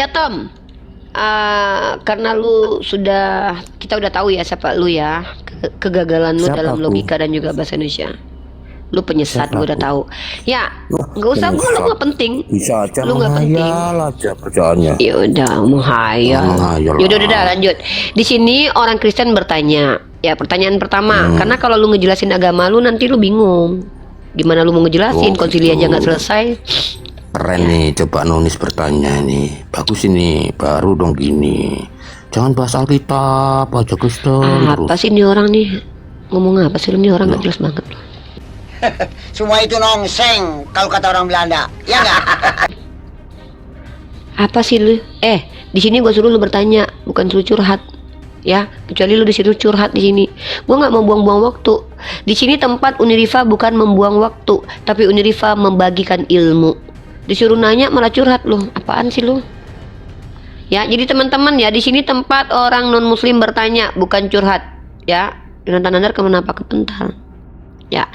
Ya Tom, karena kita udah tahu ya siapa lu ya, kegagalan lu Siapa dalam aku? logika dan juga bahasa Indonesia. Lu penyesat, Siapa gue udah aku? tahu. Ya, Wah, nggak usah, lu penyesat. nggak penting. Bisa aja Lu nggak penting. menghayal aja kerjaannya. Ya udah, menghayal. Menghayal Ya udah, lah. lanjut. Di sini orang Kristen bertanya. Ya, pertanyaan pertama, karena kalau lu ngejelasin agama lu nanti lu bingung. Gimana lu mau ngejelasin? Oh, Konsili aja gitu. nggak selesai. Keren nih, coba Nonis bertanya nih. Bagus ini, baru dong gini. Jangan bahas Alkitab aja Kristen Apa terus. sih ini orang nih? Ngomong apa sih lu? Ini orang nggak jelas banget. Semua itu nongseng kalau kata orang Belanda, ya nggak? Apa sih lu? Di sini gua suruh lu bertanya, bukan suruh curhat. Ya, kecuali lu disuruh curhat di sini. Gua nggak mau buang-buang waktu. Di sini tempat Uniriva bukan membuang waktu, tapi Uniriva membagikan ilmu. Disuruh nanya malah curhat lu. Apaan sih lu? Ya, jadi teman-teman ya, di sini tempat orang non-muslim bertanya, bukan curhat. Ya, Jonathan Nandar kenapa kepental? Ya,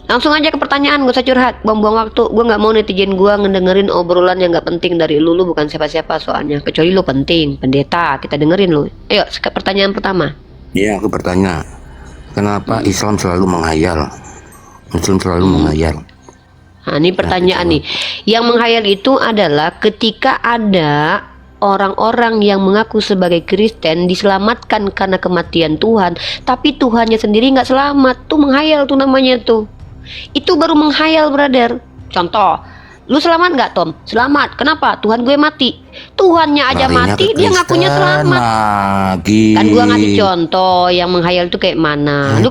langsung aja ke pertanyaan, gak usah curhat, buang-buang waktu. Gue nggak mau netizen gue ngedengerin obrolan yang nggak penting dari lu. Lu bukan siapa-siapa soalnya, kecuali lu penting, pendeta. Kita dengerin lu. Ayo, pertanyaan pertama. Iya, aku bertanya. Kenapa Islam selalu menghayal? Muslim selalu menghayal. Nah, ini pertanyaan nih. Yang menghayal itu adalah ketika ada orang-orang yang mengaku sebagai Kristen diselamatkan karena kematian Tuhan, tapi Tuhannya sendiri nggak selamat. Tuh menghayal tuh namanya tuh. Itu baru menghayal, brother. Contoh, lu selamat nggak, Tom? Selamat. Kenapa? Tuhan gue mati. Tuhannya aja Larinya mati, ke dia ngakunya Kristen selamat. lagi. Kan gua ngasih contoh yang menghayal itu kayak mana. Lu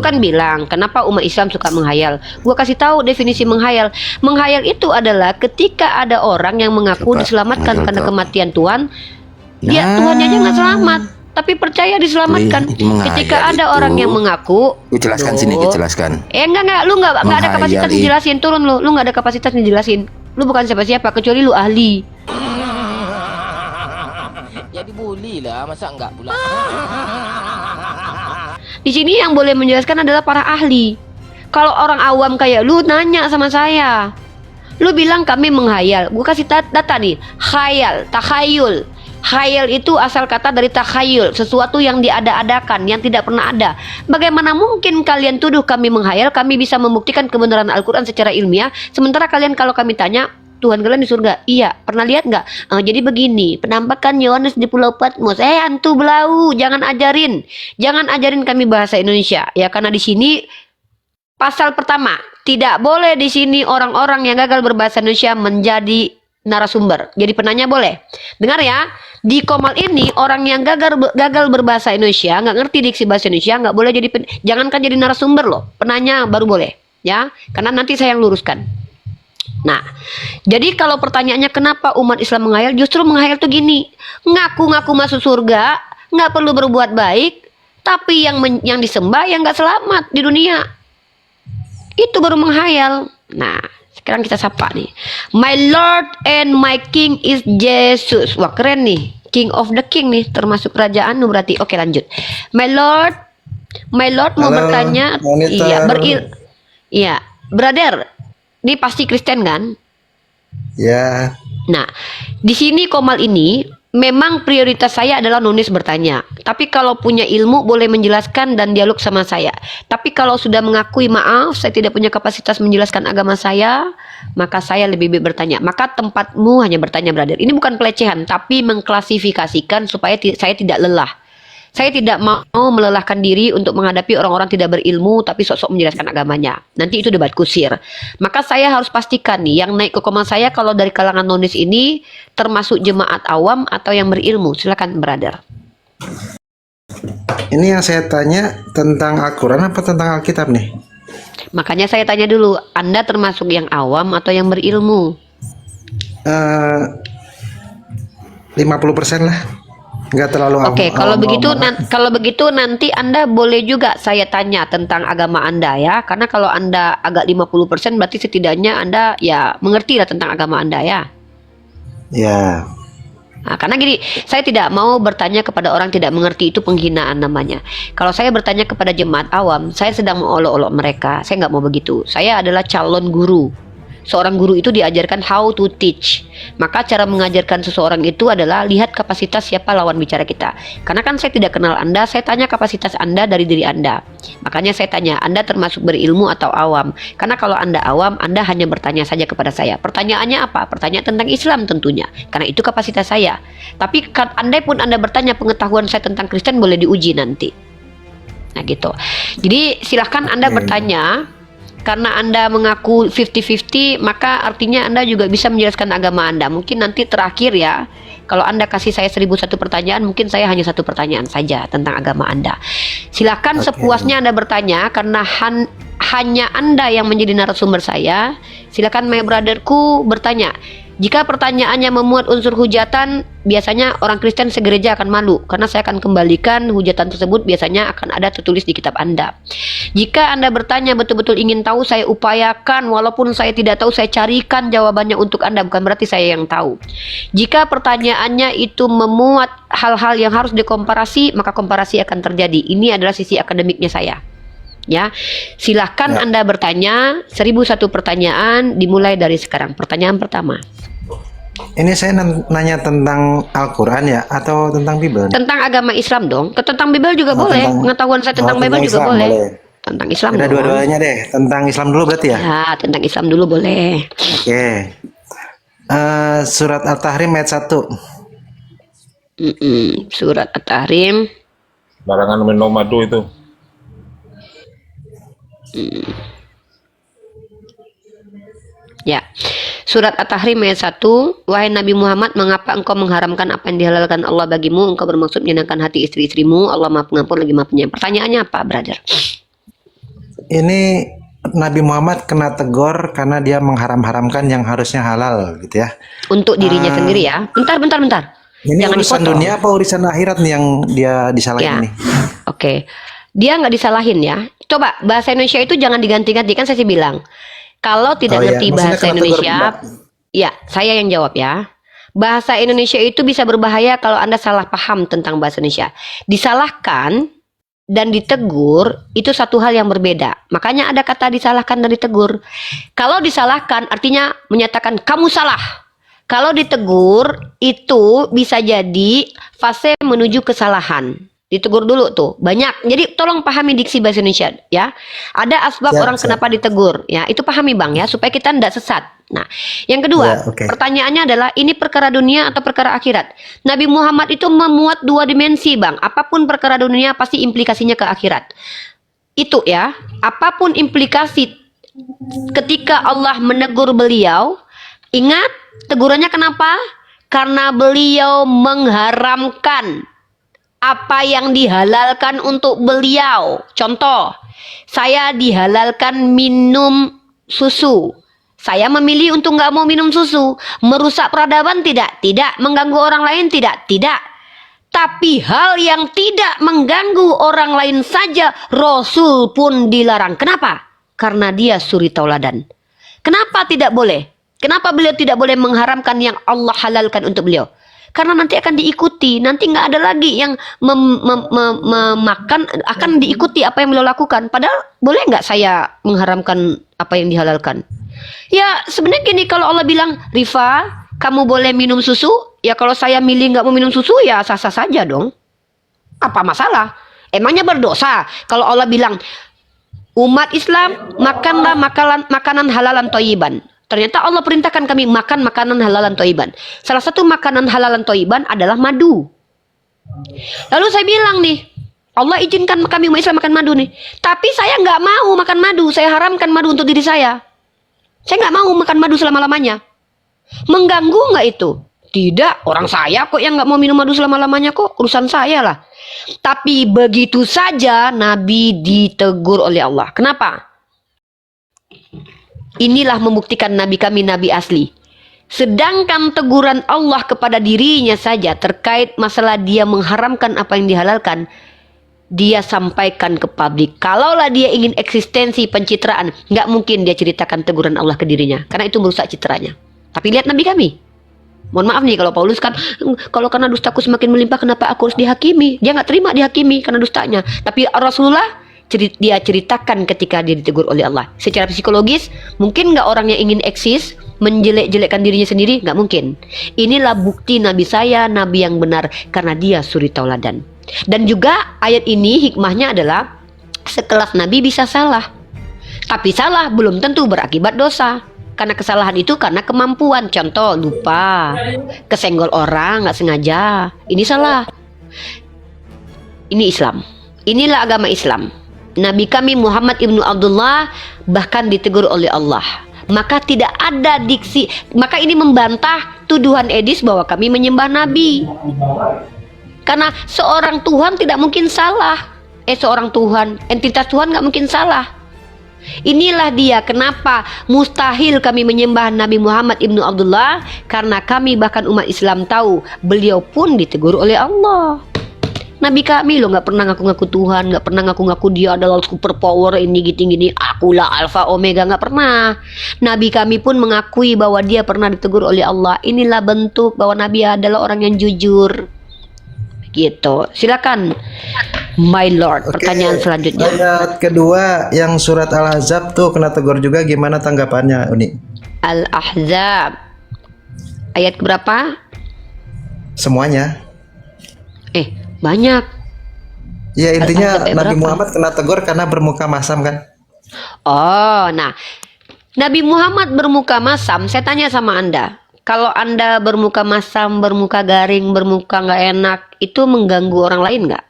kan bilang kenapa umat Islam suka menghayal. Gua kasih tahu definisi menghayal. Menghayal itu adalah ketika ada orang yang mengaku Coba, diselamatkan menghayal karena tuh. kematian Tuhan, Nah. Tuhannya aja nggak selamat, tapi percaya diselamatkan. Ini menghayal Ketika ada itu. orang yang mengaku, Gue jelaskan sini, gue jelaskan. enggak, lu nggak ada Menghayal kapasitas itu. ngejelasin, turun lu nggak ada kapasitas ngejelasin. Lu bukan siapa-siapa kecuali lu ahli. Ya dibully lah, masa enggak pula? Di sini yang boleh menjelaskan adalah para ahli. Kalau orang awam kayak lu nanya sama saya, lu bilang kami menghayal. Gue kasih data nih, khayal, takhayul. Khayal itu asal kata dari takhayul, sesuatu yang diada-adakan, yang tidak pernah ada. Bagaimana mungkin kalian tuduh kami menghayal? Kami bisa membuktikan kebenaran Al-Quran secara ilmiah. Sementara kalian kalau kami tanya, Tuhan kalian di surga? Iya. Pernah lihat nggak? Jadi begini, penampakan Yohanes di Pulau Patmos. Hantu belau, jangan ajarin kami bahasa Indonesia. Ya karena di sini pasal pertama, tidak boleh di sini orang-orang yang gagal berbahasa Indonesia menjadi narasumber. Jadi penanya boleh. Dengar ya, di Komal ini orang yang gagal berbahasa Indonesia, nggak ngerti diksi bahasa Indonesia, nggak boleh jadi jangankan jadi narasumber loh. Penanya baru boleh, ya. Karena nanti saya yang luruskan. Nah, jadi kalau pertanyaannya kenapa umat Islam menghayal, justru menghayal tuh gini, ngaku-ngaku masuk surga, nggak perlu berbuat baik, tapi yang disembah yang nggak selamat di dunia. Itu baru menghayal. Nah, sekarang kita sapa nih. My Lord and my King is Jesus. Wah keren nih, King of the King nih, termasuk kerajaan berarti. Oke lanjut. My Lord mau Halo, bertanya. monitor. Iya, brother. Ini pasti Kristen kan? Ya, Nah, di sini Komal ini memang prioritas saya adalah Nunis bertanya. Tapi kalau punya ilmu boleh menjelaskan dan dialog sama saya. Tapi kalau sudah mengakui maaf, saya tidak punya kapasitas menjelaskan agama saya, maka saya lebih baik bertanya. Maka tempatmu hanya bertanya, brother. Ini bukan pelecehan, tapi mengklasifikasikan supaya saya tidak lelah. Saya tidak mau melelahkan diri untuk menghadapi orang-orang tidak berilmu tapi sok-sok menjelaskan agamanya. Nanti itu debat kusir. Maka saya harus pastikan nih, yang naik ke koma saya kalau dari kalangan nonis ini termasuk jemaat awam atau yang berilmu. Silakan, brother. ini yang saya tanya tentang Al-Quran apa tentang Alkitab nih? Makanya saya tanya dulu, Anda termasuk yang awam atau yang berilmu? 50% lah, nggak terlalu Oke, kalau awam begitu banget. nanti Anda boleh juga saya tanya tentang agama Anda ya. Karena kalau Anda agak 50% berarti setidaknya Anda ya mengerti lah tentang agama Anda ya. Ya, Nah, karena gini, saya tidak mau bertanya kepada orang tidak mengerti, itu penghinaan namanya. Kalau saya bertanya kepada jemaat awam, saya sedang mengolok-olok mereka. Saya nggak mau begitu. Saya adalah calon guru. Seorang guru itu diajarkan how to teach. Maka cara mengajarkan seseorang itu adalah lihat kapasitas siapa lawan bicara kita. Karena kan saya tidak kenal Anda, saya tanya kapasitas Anda dari diri Anda. Makanya saya tanya, Anda termasuk berilmu atau awam? Karena kalau Anda awam, Anda hanya bertanya saja kepada saya. Pertanyaannya apa? Pertanyaan tentang Islam tentunya. Karena itu kapasitas saya. Tapi andai pun Anda bertanya pengetahuan saya tentang Kristen, boleh diuji nanti. Nah gitu. Jadi silahkan Anda bertanya. Karena Anda mengaku 50-50, maka artinya Anda juga bisa menjelaskan agama Anda. Mungkin nanti terakhir ya, kalau Anda kasih saya 1001 pertanyaan, mungkin saya hanya 1 pertanyaan saja tentang agama Anda. Silakan sepuasnya Anda bertanya, karena hanya Anda yang menjadi narasumber saya. Silakan my brotherku bertanya. Jika pertanyaannya memuat unsur hujatan, biasanya orang Kristen segereja akan malu, karena saya akan kembalikan hujatan tersebut biasanya akan ada tertulis di kitab Anda. Jika Anda bertanya betul-betul ingin tahu, saya upayakan, walaupun saya tidak tahu, saya carikan jawabannya untuk Anda, bukan berarti saya yang tahu. Jika pertanyaannya itu memuat hal-hal yang harus dikomparasi, maka komparasi akan terjadi. Ini adalah sisi akademiknya saya. Ya, silahkan Anda bertanya 1001 pertanyaan, dimulai dari sekarang. Pertanyaan pertama. Ini saya nanya tentang Al-Quran ya, atau tentang Bible? Tentang agama Islam dong. Tentang Bible juga boleh. Pengetahuan saya tentang Bible juga Islam, boleh. Tentang Islam Ada dong. dua-duanya deh. Tentang Islam dulu berarti ya? Ya, tentang Islam dulu boleh. Oke. Surat At-Tahrim ayat 1. Surat At-Tahrim. Larangan minum madu itu. Ya. Surat At-Tahrim ayat 1. Wahai Nabi Muhammad, mengapa engkau mengharamkan apa yang dihalalkan Allah bagimu? Engkau bermaksud menyenangkan hati istri-istrimu. Allah Maha Pengampun lagi Maha Penyayang. Pertanyaannya apa, brother? Ini Nabi Muhammad kena tegur karena dia mengharam-haramkan yang harusnya halal gitu ya. Untuk dirinya sendiri ya. Bentar. Ini Jangan urusan dipotong. dunia apa urusan akhirat nih yang dia disalahin Ya. nih? Oke. Dia nggak disalahin ya. Coba bahasa Indonesia itu jangan diganti-ganti, kan saya sih bilang. Kalau tidak Oh, iya. ngerti Maksudnya bahasa kena tegur, Indonesia, Mbak. ya saya yang jawab ya. Bahasa Indonesia itu bisa berbahaya kalau Anda salah paham tentang bahasa Indonesia. Disalahkan dan ditegur itu satu hal yang berbeda. Makanya ada kata disalahkan dan ditegur. Kalau disalahkan artinya menyatakan kamu salah. Kalau ditegur itu bisa jadi fase menuju kesalahan. Ditegur dulu tuh banyak. Jadi tolong pahami diksi bahasa Indonesia ya. Ada asbab Ya, orang siap. kenapa ditegur ya. Itu pahami Bang ya supaya kita tidak sesat. Nah, yang kedua, Ya, oke. pertanyaannya adalah ini perkara dunia atau perkara akhirat? Nabi Muhammad itu memuat 2 dimensi, Bang. Apapun perkara dunia pasti implikasinya ke akhirat. Itu ya. Apapun implikasi ketika Allah menegur beliau, ingat tegurannya kenapa? Karena beliau mengharamkan apa yang dihalalkan untuk beliau. Contoh, saya dihalalkan minum susu. Saya memilih untuk nggak mau minum susu. Merusak peradaban tidak? Tidak. Mengganggu orang lain tidak? Tidak. Tapi hal yang tidak mengganggu orang lain saja Rasul pun dilarang. Kenapa? Karena dia suri tauladan. Kenapa tidak boleh? Kenapa beliau tidak boleh mengharamkan yang Allah halalkan untuk beliau? Karena nanti akan diikuti, nanti nggak ada lagi yang memakan, akan diikuti apa yang beliau lakukan. Padahal boleh nggak saya mengharamkan apa yang dihalalkan? Ya sebenarnya gini, kalau Allah bilang, Rifa, kamu boleh minum susu, ya kalau saya milih nggak mau minum susu, ya sah-sah saja dong. Apa masalah? Emangnya berdosa? Kalau Allah bilang, umat Islam, makanlah makanan halalan thayyiban. Ternyata Allah perintahkan kami makan makanan halalan thayyiban. Salah satu makanan halalan thayyiban adalah madu. Lalu saya bilang nih, Allah izinkan kami umat Islam makan madu nih. Tapi saya nggak mau makan madu. Saya haramkan madu untuk diri saya. Saya nggak mau makan madu selama-lamanya. Mengganggu nggak itu? Tidak, orang saya kok yang nggak mau minum madu selama-lamanya kok. Urusan saya lah. Tapi begitu saja Nabi ditegur oleh Allah. Kenapa? Inilah membuktikan Nabi kami Nabi asli. Sedangkan teguran Allah kepada dirinya saja terkait masalah dia mengharamkan apa yang dihalalkan, dia sampaikan ke publik. Kalaulah dia ingin eksistensi pencitraan, nggak mungkin dia ceritakan teguran Allah ke dirinya, karena itu merusak citranya. Tapi lihat Nabi kami. Mohon maaf nih kalau Paulus kan, kalau karena dustaku semakin melimpah kenapa aku harus dihakimi? Dia nggak terima dihakimi karena dustanya. Tapi Rasulullah dia ceritakan ketika dia ditegur oleh Allah. Secara psikologis, mungkin nggak orang yang ingin eksis menjelek-jelekkan dirinya sendiri? Nggak mungkin. Inilah bukti Nabi saya, Nabi yang benar, karena dia suri tauladan. Dan juga ayat ini hikmahnya adalah sekelas Nabi bisa salah, tapi salah belum tentu berakibat dosa. Karena kesalahan itu karena kemampuan. Contoh, lupa, kesenggol orang nggak sengaja, ini salah. Ini Islam. Inilah agama Islam. Nabi kami Muhammad ibnu Abdullah bahkan ditegur oleh Allah. Maka tidak ada diksi. Maka ini membantah tuduhan Edis bahwa kami menyembah Nabi. Karena seorang Tuhan tidak mungkin salah. Seorang Tuhan, entitas Tuhan nggak mungkin salah. Inilah dia kenapa mustahil kami menyembah Nabi Muhammad ibnu Abdullah, karena kami bahkan umat Islam tahu beliau pun ditegur oleh Allah. Nabi kami loh nggak pernah ngaku-ngaku Tuhan, nggak pernah ngaku-ngaku dia adalah super power ini gini-gini, akulah alfa omega, nggak pernah. Nabi kami pun mengakui bahwa dia pernah ditegur oleh Allah. Inilah bentuk bahwa Nabi adalah orang yang jujur. Gitu. Silakan, my lord. Oke, Pertanyaan selanjutnya. ayat kedua yang surat Al-Ahzab tuh kena tegur juga, gimana tanggapannya Uni? Al-Ahzab ayat berapa? Semuanya. Banyak. Ya intinya Al-Ahzab ayat Nabi berapa? Muhammad kena tegur karena bermuka masam kan? Oh, nah, Nabi Muhammad bermuka masam. Saya tanya sama Anda, kalau Anda bermuka masam, bermuka garing, bermuka nggak enak, itu mengganggu orang lain nggak?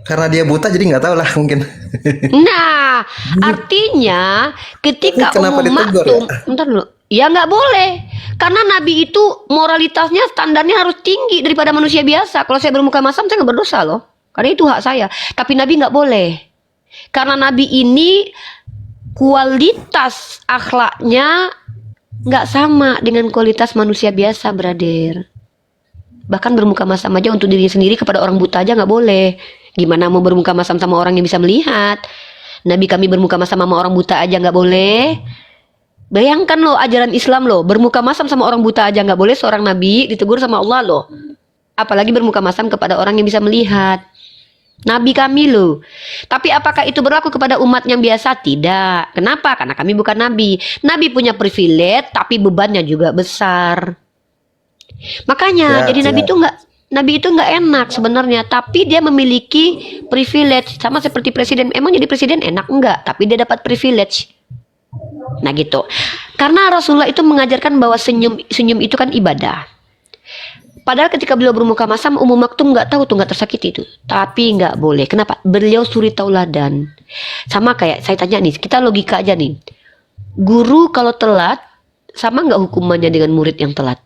Karena dia buta jadi nggak tahu lah mungkin. Nah, artinya ketika Kenapa umum ditegur maktum, bentar dulu, ya nggak boleh. Karena Nabi itu moralitasnya, standarnya harus tinggi daripada manusia biasa. Kalau saya bermuka masam, saya nggak berdosa loh. Karena itu hak saya. Tapi Nabi nggak boleh. Karena Nabi ini kualitas akhlaknya nggak sama dengan kualitas manusia biasa, brother. Bahkan bermuka masam aja untuk dirinya sendiri kepada orang buta aja nggak boleh. Gimana mau bermuka masam sama orang yang bisa melihat? Nabi kami bermuka masam sama orang buta aja nggak boleh. Bayangkan loh ajaran Islam loh, bermuka masam sama orang buta aja nggak boleh, seorang Nabi ditegur sama Allah loh. Apalagi bermuka masam kepada orang yang bisa melihat. Nabi kami loh. Tapi apakah itu berlaku kepada umat yang biasa? Tidak. Kenapa? Karena kami bukan Nabi. Nabi punya privilege, tapi bebannya juga besar. Makanya Ya, jadi Nabi itu nggak enak sebenarnya, tapi dia memiliki privilege sama seperti presiden. Emang jadi presiden enak enggak? Tapi dia dapat privilege. Nah gitu. Karena Rasulullah itu mengajarkan bahwa senyum itu kan ibadah. Padahal ketika beliau bermuka masam, umum maktum nggak tahu tuh, nggak tersakiti itu. Tapi nggak boleh. Kenapa? Beliau suri tauladan. Sama kayak saya tanya nih, kita logika aja nih. Guru kalau telat, sama nggak hukumannya dengan murid yang telat?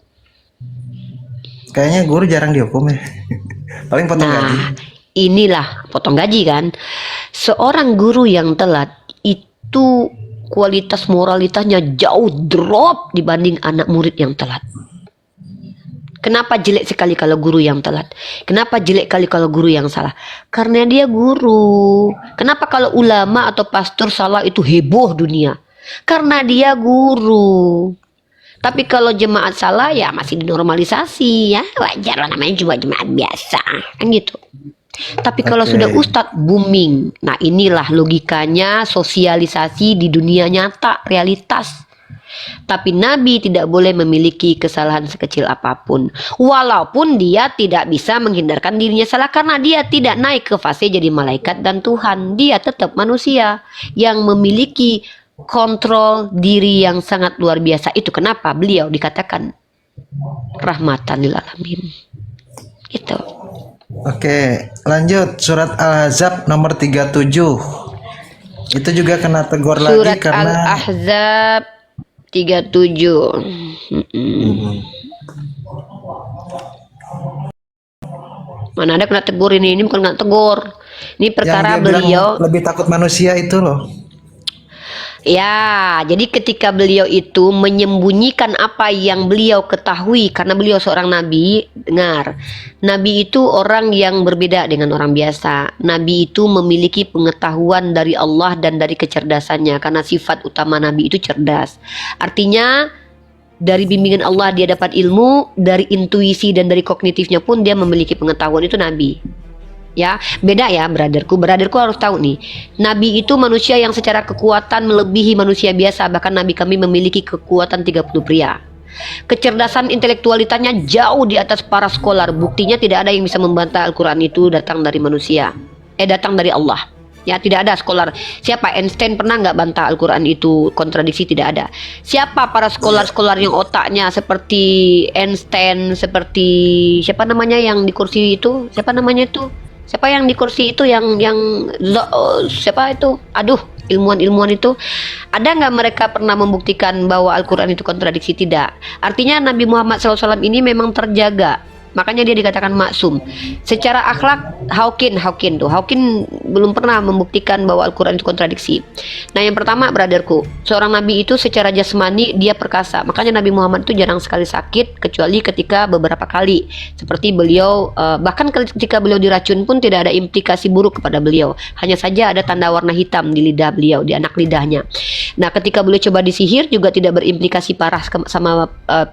Kayaknya guru jarang dihukum ya. Paling potong gaji. Nah, inilah potong gaji kan. Seorang guru yang telat itu kualitas moralitasnya jauh drop dibanding anak murid yang telat. Kenapa jelek sekali kalau guru yang telat? Kenapa jelek kali kalau guru yang salah? Karena dia guru. Kenapa kalau ulama atau pastor salah itu heboh dunia? Karena dia guru. Tapi kalau jemaat salah ya masih dinormalisasi ya, wajar lah, namanya cuma jemaat biasa kan gitu. Tapi kalau Oke. sudah ustadz booming, nah inilah logikanya sosialisasi di dunia nyata, realitas. Tapi Nabi tidak boleh memiliki kesalahan sekecil apapun, walaupun dia tidak bisa menghindarkan dirinya salah, karena dia tidak naik ke fase jadi malaikat dan Tuhan. Dia tetap manusia yang memiliki kontrol diri yang sangat luar biasa. Itu kenapa beliau dikatakan rahmatan lil alamin. Gitu. Oke, lanjut surat Al-Ahzab nomor 37. Itu juga kena tegur lagi Surat karena Al-Ahzab 37. Mana ada kena tegur ini bukan kena tegur. Ini yang perkara dia bilang beliau. lebih takut manusia itu loh. Ya, jadi ketika beliau itu menyembunyikan apa yang beliau ketahui, karena beliau seorang nabi. Dengar, nabi itu orang yang berbeda dengan orang biasa. Nabi itu memiliki pengetahuan dari Allah dan dari kecerdasannya, karena sifat utama nabi itu cerdas. Artinya dari bimbingan Allah dia dapat ilmu, dari intuisi dan dari kognitifnya pun dia memiliki pengetahuan, itu nabi. Ya, beda ya brotherku. Brotherku harus tahu nih, Nabi itu manusia yang secara kekuatan melebihi manusia biasa. Bahkan Nabi kami memiliki kekuatan 30 pria. Kecerdasan intelektualitasnya jauh di atas para skolar. Buktinya tidak ada yang bisa membantah Al-Quran itu datang dari manusia. Datang dari Allah. Ya, tidak ada skolar. Siapa Einstein pernah nggak bantah Al-Quran itu kontradiksi? Tidak ada. Siapa para skolar-skolar yang otaknya seperti Einstein, seperti siapa namanya yang di kursi itu? Siapa namanya itu? Siapa yang di kursi itu siapa itu? Aduh, ilmuwan-ilmuwan itu. Ada nggak mereka pernah membuktikan bahwa Al-Quran itu kontradiksi? Tidak. Artinya Nabi Muhammad SAW ini memang terjaga. Makanya dia dikatakan maksum. Secara akhlak, Hawkin belum pernah membuktikan bahwa Al-Quran itu kontradiksi. Nah, yang pertama brotherku, seorang nabi itu secara jasmani dia perkasa. Makanya Nabi Muhammad itu jarang sekali sakit, kecuali ketika beberapa kali. Seperti beliau, bahkan ketika beliau diracun pun tidak ada implikasi buruk kepada beliau. Hanya saja ada tanda warna hitam di lidah beliau, di anak lidahnya. Nah, ketika beliau coba disihir juga tidak berimplikasi parah sama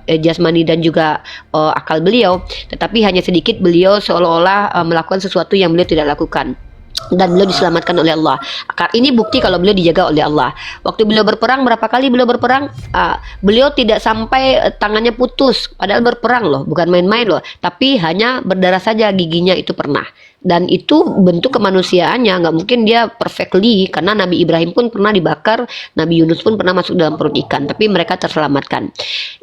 jasmani dan juga akal beliau. Tetapi hanya sedikit beliau seolah-olah melakukan sesuatu yang beliau tidak lakukan. Dan beliau diselamatkan oleh Allah. Ini bukti kalau beliau dijaga oleh Allah. Waktu beliau berperang, berapa kali beliau berperang? Beliau tidak sampai tangannya putus. Padahal berperang loh, bukan main-main loh. Tapi hanya berdarah saja giginya itu pernah. Dan itu bentuk kemanusiaannya. Nggak mungkin dia perfectly. Karena Nabi Ibrahim pun pernah dibakar. Nabi Yunus pun pernah masuk dalam perut ikan. Tapi mereka terselamatkan.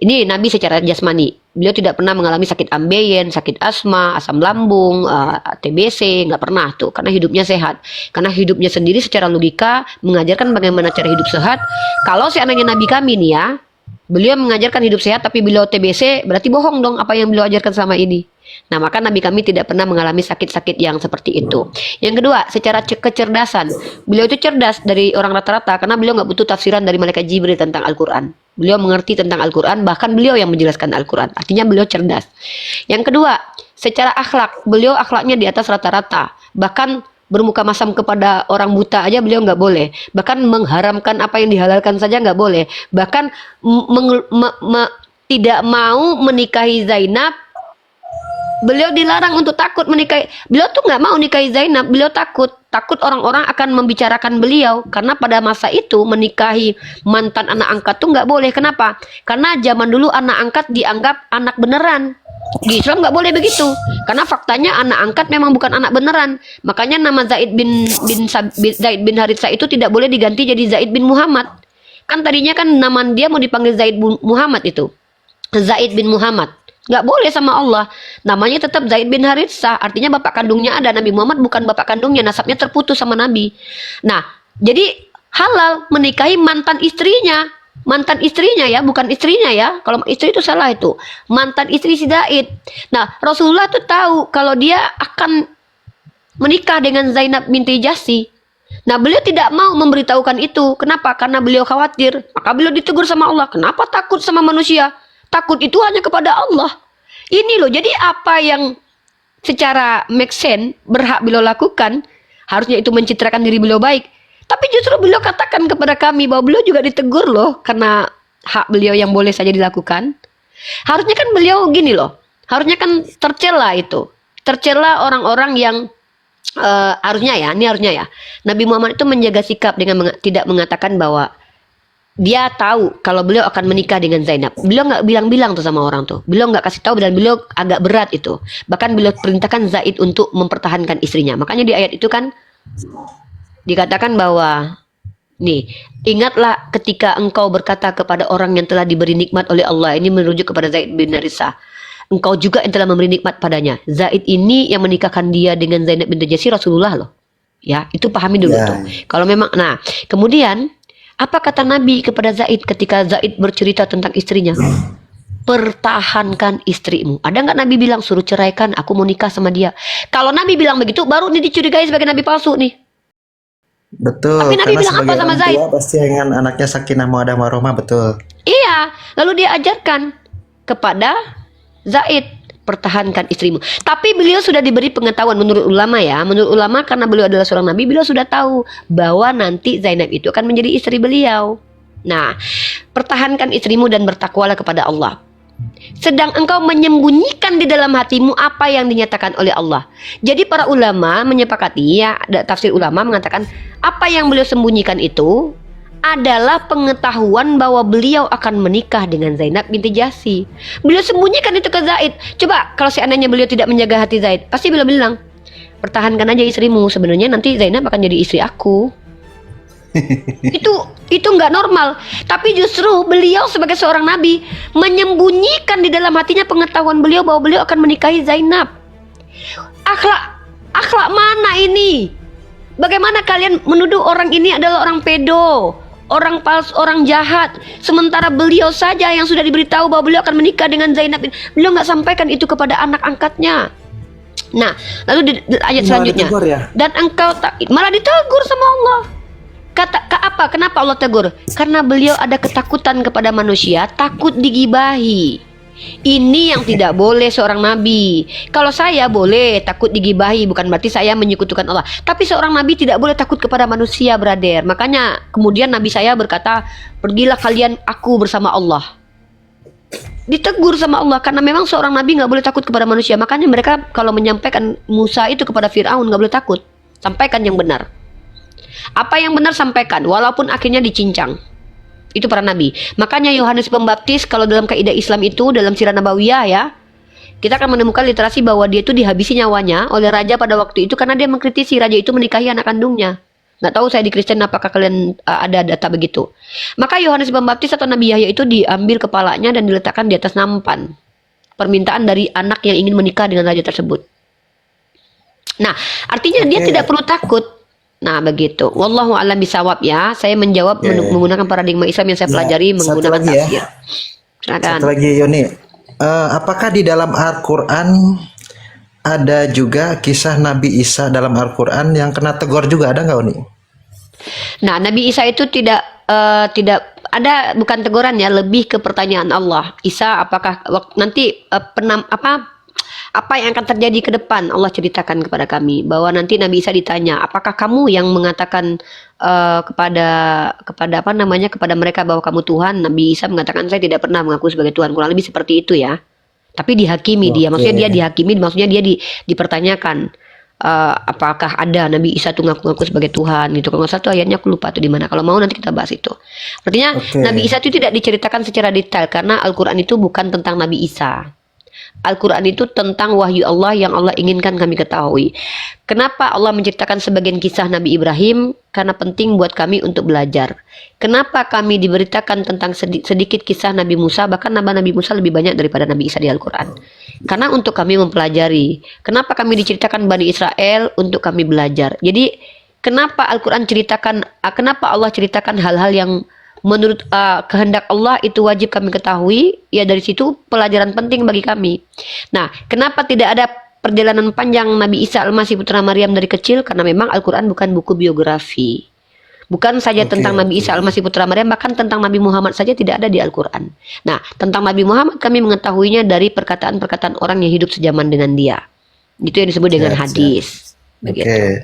Ini Nabi secara jasmani. Beliau tidak pernah mengalami sakit ambeien, sakit asma, asam lambung, TBC, nggak pernah tuh, karena hidupnya sehat. Karena hidupnya sendiri secara logika mengajarkan bagaimana cara hidup sehat. Kalau seandainya Nabi kami nih ya, beliau mengajarkan hidup sehat tapi beliau TBC, berarti bohong dong apa yang beliau ajarkan selama ini. Nah, maka Nabi kami tidak pernah mengalami sakit-sakit yang seperti itu. Yang kedua, secara kecerdasan, beliau itu cerdas dari orang rata-rata karena beliau nggak butuh tafsiran dari malaikat Jibril tentang Al-Quran. Beliau mengerti tentang Al-Quran, bahkan beliau yang menjelaskan Al-Quran. Artinya beliau cerdas. Yang kedua, secara akhlak, beliau akhlaknya di atas rata-rata. Bahkan bermuka masam kepada orang buta aja beliau nggak boleh. Bahkan mengharamkan apa yang dihalalkan saja nggak boleh. Bahkan tidak mau menikahi Zainab. Beliau dilarang untuk takut menikahi. Beliau tuh nggak mau nikahi Zainab. Beliau takut orang-orang akan membicarakan beliau. Karena pada masa itu menikahi mantan anak angkat tuh nggak boleh. Kenapa? Karena zaman dulu anak angkat dianggap anak beneran. Di Islam nggak boleh begitu. Karena faktanya anak angkat memang bukan anak beneran. Makanya nama Zaid bin Haritsah itu tidak boleh diganti jadi Zaid bin Muhammad. Kan tadinya kan nama dia mau dipanggil Zaid bin Muhammad itu. Zaid bin Muhammad. Nggak boleh sama Allah. Namanya tetap Zaid bin Haritsah. Artinya bapak kandungnya ada. Nabi Muhammad bukan bapak kandungnya. Nasabnya terputus sama Nabi. Nah, jadi halal menikahi mantan istrinya. Mantan istrinya ya, bukan istrinya ya. Kalau istri itu salah itu. Mantan istri si Zaid. Nah, Rasulullah tuh tahu kalau dia akan menikah dengan Zainab binti Jahsy. Nah, beliau tidak mau memberitahukan itu. Kenapa? Karena beliau khawatir. Maka beliau ditegur sama Allah. Kenapa takut sama manusia? Takut itu hanya kepada Allah. Ini loh, jadi apa yang secara make sense berhak beliau lakukan, harusnya itu mencitrakan diri beliau baik. Tapi justru beliau katakan kepada kami bahwa beliau juga ditegur loh, karena hak beliau yang boleh saja dilakukan. Harusnya kan beliau gini loh, harusnya kan tercela itu. Tercela orang-orang yang harusnya ya, Nabi Muhammad itu menjaga sikap dengan tidak mengatakan bahwa dia tahu kalau beliau akan menikah dengan Zainab. Beliau nggak bilang-bilang tuh sama orang tuh. Beliau nggak kasih tahu dan beliau agak berat itu. Bahkan beliau perintahkan Zaid untuk mempertahankan istrinya. Makanya di ayat itu kan dikatakan bahwa nih, ingatlah ketika engkau berkata kepada orang yang telah diberi nikmat oleh Allah. Ini merujuk kepada Zaid bin Haritsah. Engkau juga yang telah memberi nikmat padanya. Zaid ini yang menikahkan dia dengan Zainab binti Jahsy Rasulullah loh. Ya, itu pahami dulu tuh. Kalau memang, nah, kemudian apa kata Nabi kepada Zaid ketika Zaid bercerita tentang istrinya? Pertahankan istrimu. Ada nggak Nabi bilang suruh ceraikan, aku mau nikah sama dia? Kalau Nabi bilang begitu, baru nih dicurigai sebagai Nabi palsu nih. Betul. Tapi Nabi karena bilang apa sebagai sama orang Zaid? tua pasti ingin anaknya sakinah mawaddah warahmah, betul. Iya, lalu dia ajarkan kepada Zaid, pertahankan istrimu. Tapi beliau sudah diberi pengetahuan menurut ulama ya. Menurut ulama karena beliau adalah seorang nabi, beliau sudah tahu bahwa nanti Zainab itu akan menjadi istri beliau. Nah, pertahankan istrimu dan bertakwalah kepada Allah. sedang engkau menyembunyikan di dalam hatimu apa yang dinyatakan oleh Allah. Jadi para ulama menyepakati, ya, ada tafsir ulama mengatakan apa yang beliau sembunyikan itu adalah pengetahuan bahwa beliau akan menikah dengan Zainab binti Jahsy. Beliau sembunyikan itu ke Zaid. Coba kalau seandainya beliau tidak menjaga hati Zaid, pasti beliau bilang, pertahankan aja istrimu, sebenarnya nanti Zainab akan jadi istri aku. itu nggak normal. Tapi justru beliau sebagai seorang nabi menyembunyikan di dalam hatinya pengetahuan beliau bahwa beliau akan menikahi Zainab. Akhlak mana ini? Bagaimana kalian menuduh orang ini adalah orang pedo, orang palsu, orang jahat, sementara beliau saja yang sudah diberitahu bahwa beliau akan menikah dengan Zainab. Beliau nggak sampaikan itu kepada anak angkatnya. Nah, lalu di ayat selanjutnya, ditegur ya? dan engkau tak, malah ditegur sama Allah. Apa? Kenapa Allah tegur? Karena beliau ada ketakutan kepada manusia, takut digibahi. Ini yang tidak boleh seorang nabi. Kalau saya boleh takut digibahi, bukan berarti saya menyekutukan Allah. Tapi seorang nabi tidak boleh takut kepada manusia, brother. Makanya kemudian nabi saya berkata, pergilah kalian aku bersama Allah. Ditegur sama Allah karena memang seorang nabi nggak boleh takut kepada manusia. Makanya mereka kalau menyampaikan Musa itu kepada Fir'aun nggak boleh takut. Sampaikan yang benar. Apa yang benar sampaikan, walaupun akhirnya dicincang. Itu para nabi. Makanya Yohanes Pembaptis kalau dalam kaidah Islam itu, dalam sirah nabawiyah ya, kita akan menemukan literasi bahwa dia itu dihabisi nyawanya oleh raja pada waktu itu karena dia mengkritisi raja itu menikahi anak kandungnya. Nggak tahu saya di Kristen apakah kalian ada data begitu. Maka Yohanes Pembaptis atau Nabi Yahya itu diambil kepalanya dan diletakkan di atas nampan. Permintaan dari anak yang ingin menikah dengan raja tersebut. Nah, artinya dia tidak perlu takut. Nah, begitu. Wallahu a'lam bisawab ya. Saya menjawab menggunakan paradigma Islam yang saya pelajari menggunakan tafsir. Silakan. Satu lagi Yoni. Apakah di dalam Al-Qur'an ada juga kisah Nabi Isa dalam Al-Qur'an yang kena tegur juga, ada nggak, Uni? Nah, Nabi Isa itu tidak ada, bukan teguran ya, lebih ke pertanyaan Allah. Isa, apakah nanti apa yang akan terjadi ke depan? Allah ceritakan kepada kami bahwa nanti Nabi Isa ditanya, apakah kamu yang mengatakan kepada mereka bahwa kamu Tuhan? Nabi Isa mengatakan, saya tidak pernah mengaku sebagai Tuhan. Kurang lebih seperti itu ya. Tapi dihakimi dia, maksudnya dia dihakimi, maksudnya dia dipertanyakan, apakah ada Nabi Isa tuh ngaku-ngaku sebagai Tuhan gitu. Kalau nggak salah tuh ayatnya aku lupa tuh di mana. Kalau mau nanti kita bahas itu. Artinya Nabi Isa itu tidak diceritakan secara detail karena Al-Quran itu bukan tentang Nabi Isa. Al-Quran itu tentang wahyu Allah yang Allah inginkan kami ketahui. Kenapa Allah menceritakan sebagian kisah Nabi Ibrahim? Karena penting buat kami untuk belajar. Kenapa kami diberitakan tentang sedikit kisah Nabi Musa? Bahkan Nabi Musa lebih banyak daripada Nabi Isa di Al-Quran. Karena untuk kami mempelajari. Kenapa kami diceritakan Bani Israel? Untuk kami belajar. Jadi kenapa Al-Quran kenapa Allah ceritakan hal-hal yang menurut kehendak Allah itu wajib kami ketahui, ya dari situ pelajaran penting bagi kami. Nah, kenapa tidak ada perjalanan panjang Nabi Isa Al-Masih putra Maryam dari kecil? Karena memang Al-Quran bukan buku biografi. Bukan saja tentang Nabi Isa Al-Masih putra Maryam, bahkan tentang Nabi Muhammad saja tidak ada di Al-Quran. Nah, tentang Nabi Muhammad kami mengetahuinya dari perkataan-perkataan orang yang hidup sejaman dengan dia. Itu yang disebut dengan hadis. Begitu.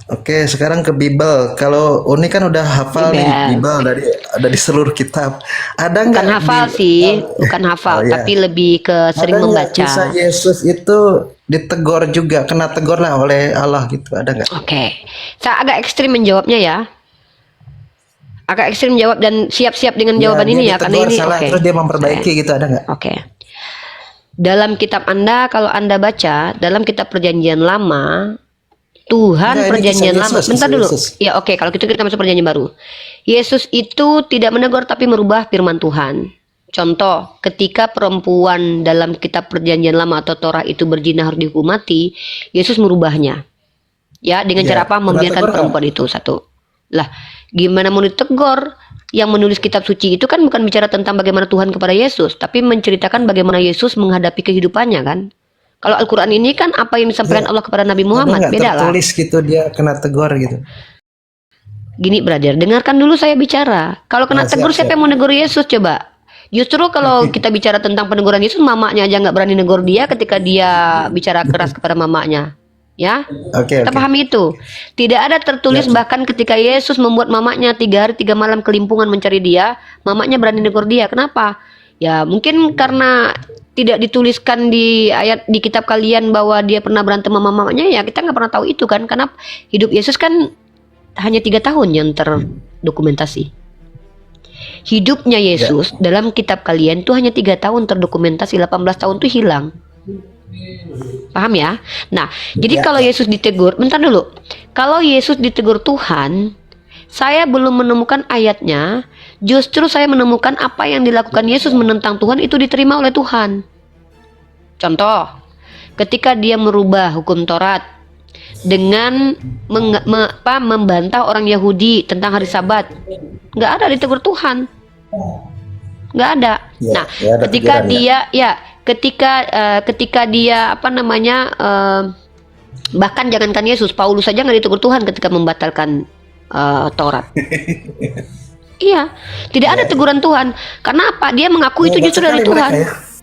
Oke, sekarang ke Bible. Kalau Uni kan udah hafal nih Bible dari seluruh kitab. Ada nggak? Bukan hafal sih, bukan hafal, tapi lebih ke sering membaca. Kisah Yesus itu ditegur juga, kena tegur lah oleh Allah gitu. Ada nggak? Oke, saya agak ekstrim menjawabnya ya. Agak ekstrim menjawab dan siap-siap dengan jawaban ini ya, karena ini salah, terus dia memperbaiki gitu, ada nggak? Oke. Dalam kitab Anda, kalau Anda baca dalam kitab Perjanjian Lama, Tuhan perjanjian lama. Bentar dulu. Ya oke, kalau gitu kita masuk perjanjian baru. Yesus itu tidak menegur tapi merubah firman Tuhan. Contoh, ketika perempuan dalam kitab perjanjian lama atau Torah itu berzina harus dihukum mati, Yesus merubahnya. Ya, dengan cara apa? Membiarkan perempuan itu satu. Lah, gimana mau ditegur? Yang menulis kitab suci itu kan bukan bicara tentang bagaimana Tuhan kepada Yesus, tapi menceritakan bagaimana Yesus menghadapi kehidupannya kan. Kalau Al-Quran ini kan apa yang disampaikan Allah kepada Nabi Muhammad, beda lah. Tertulis gitu dia kena tegur gitu. Gini brother, dengarkan dulu saya bicara. Kalau kena tegur siapa yang mau negur Yesus coba? Justru kalau kita bicara tentang peneguran Yesus, mamanya aja nggak berani negur dia ketika dia bicara keras kepada mamanya. Ya, kita pahami itu. Tidak ada tertulis bahkan ketika Yesus membuat mamanya 3 hari 3 malam kelimpungan mencari dia, mamanya berani negur dia. Kenapa? Ya mungkin karena tidak dituliskan di ayat di kitab kalian bahwa dia pernah berantem sama mamanya, ya kita nggak pernah tahu itu kan, karena hidup Yesus kan hanya 3 tahun yang terdokumentasi. Hidupnya Yesus dalam kitab kalian tuh hanya 3 tahun terdokumentasi, 18 tahun tuh hilang. Paham ya? Nah, jadi kalau Yesus ditegur, bentar dulu. Kalau Yesus ditegur Tuhan, saya belum menemukan ayatnya. Justru saya menemukan apa yang dilakukan Yesus menentang Tuhan itu diterima oleh Tuhan. Contoh, ketika dia merubah hukum Taurat dengan membantah orang Yahudi tentang hari Sabat, nggak ada ditegur Tuhan, nggak ada. Ya, Nah, ya ada ketika teguran, dia ketika dia bahkan jangankan Yesus, Paulus saja nggak ditegur Tuhan ketika membatalkan Taurat. Iya, tidak ada teguran Tuhan. Karena apa? Dia mengaku itu Hebat justru dari sekali Tuhan. mereka ya.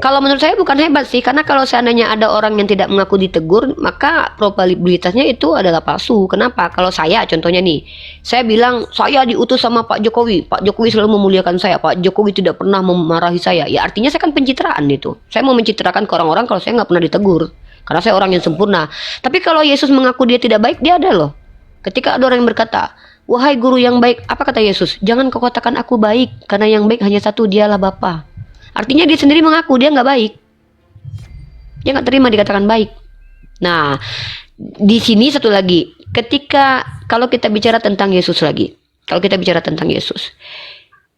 Kalau menurut saya bukan hebat sih, karena kalau seandainya ada orang yang tidak mengaku ditegur, maka probabilitasnya itu adalah palsu. Kenapa? Kalau saya contohnya nih, saya bilang saya diutus sama Pak Jokowi selalu memuliakan saya, Pak Jokowi tidak pernah memarahi saya. Ya artinya saya kan pencitraan itu. Saya mau mencitrakan ke orang-orang kalau saya nggak pernah ditegur, karena saya orang yang sempurna. Tapi kalau Yesus mengaku dia tidak baik, dia ada loh. Ketika ada orang yang berkata, wahai guru yang baik, apa kata Yesus? Jangan kau katakan aku baik, karena yang baik hanya satu, dialah Bapa. Artinya dia sendiri mengaku dia nggak baik. Dia nggak terima dikatakan baik. Nah, di sini satu lagi. Kalau kita bicara tentang Yesus lagi. Kalau kita bicara tentang Yesus.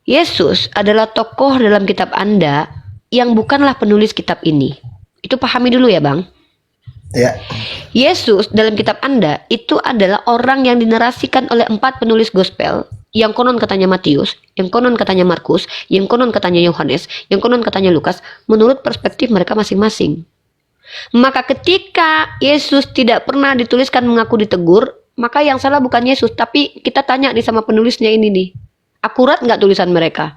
Yesus adalah tokoh dalam kitab Anda yang bukanlah penulis kitab ini. Itu pahami dulu ya Bang. Ya. Yesus dalam kitab Anda itu adalah orang yang dinarasikan oleh 4 penulis gospel, yang konon katanya Matius, yang konon katanya Markus, yang konon katanya Yohanes, yang konon katanya Lukas, menurut perspektif mereka masing-masing. Maka ketika Yesus tidak pernah dituliskan mengaku ditegur, maka yang salah bukan Yesus, tapi kita tanya nih sama penulisnya ini nih, akurat nggak tulisan mereka?